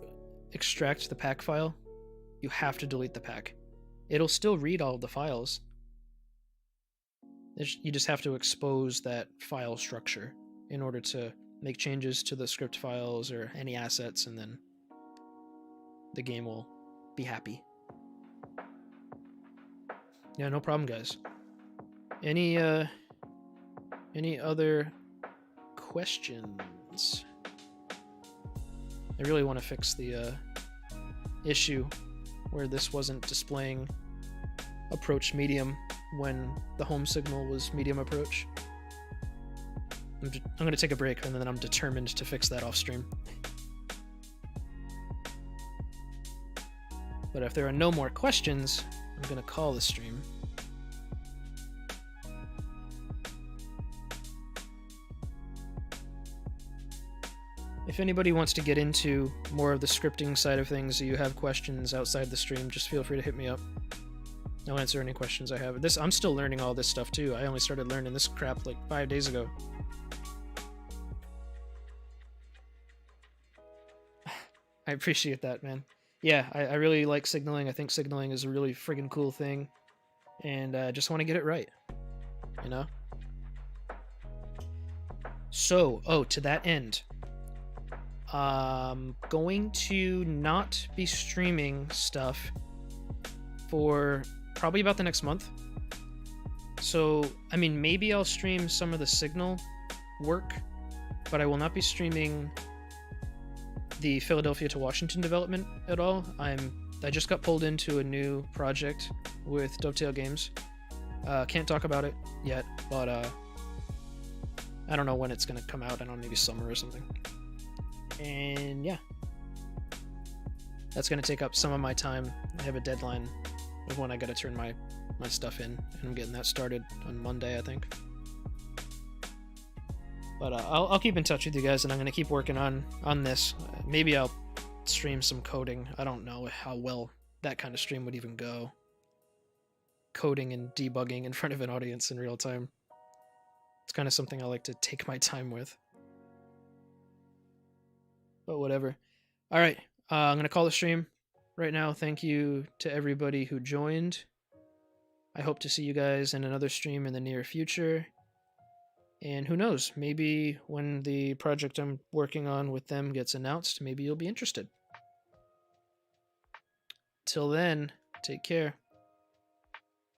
extract the pack file, you have to delete the pack. It'll still read all of the files. You just have to expose that file structure in order to make changes to the script files or any assets, and then the game will be happy. Yeah, no problem, guys. Any other questions? I really want to fix the issue where this wasn't displaying approach medium when the home signal was medium approach. I'm going to take a break, and then I'm determined to fix that off stream. But if there are no more questions, I'm going to call the stream. If anybody wants to get into more of the scripting side of things, or you have questions outside the stream, just feel free to hit me up. I'll answer any questions I have. I'm still learning all this stuff too. I only started learning this crap like 5 days ago. I appreciate that, man. Yeah, I really like signaling. I think signaling is a really friggin' cool thing. And I just want to get it right. You know? So, to that end, going to not be streaming stuff for probably about the next month. So, I mean, maybe I'll stream some of the signal work, but I will not be streaming the Philadelphia to Washington development at all. I just got pulled into a new project with Dovetail Games. Can't talk about it yet, but I don't know when it's gonna come out. I don't know, maybe summer or something. And yeah, that's gonna take up some of my time. I have a deadline of when I gotta turn my stuff in, and I'm getting that started on Monday, I think. But I'll keep in touch with you guys, and I'm gonna keep working on this. Maybe I'll stream some coding. I don't know how well that kind of stream would even go. Coding and debugging in front of an audience in real time. It's kind of something I like to take my time with. But whatever. All right, I'm gonna call the stream right now. Thank you to everybody who joined. I hope to see you guys in another stream in the near future. And who knows, maybe when the project I'm working on with them gets announced, maybe you'll be interested. Till then, take care.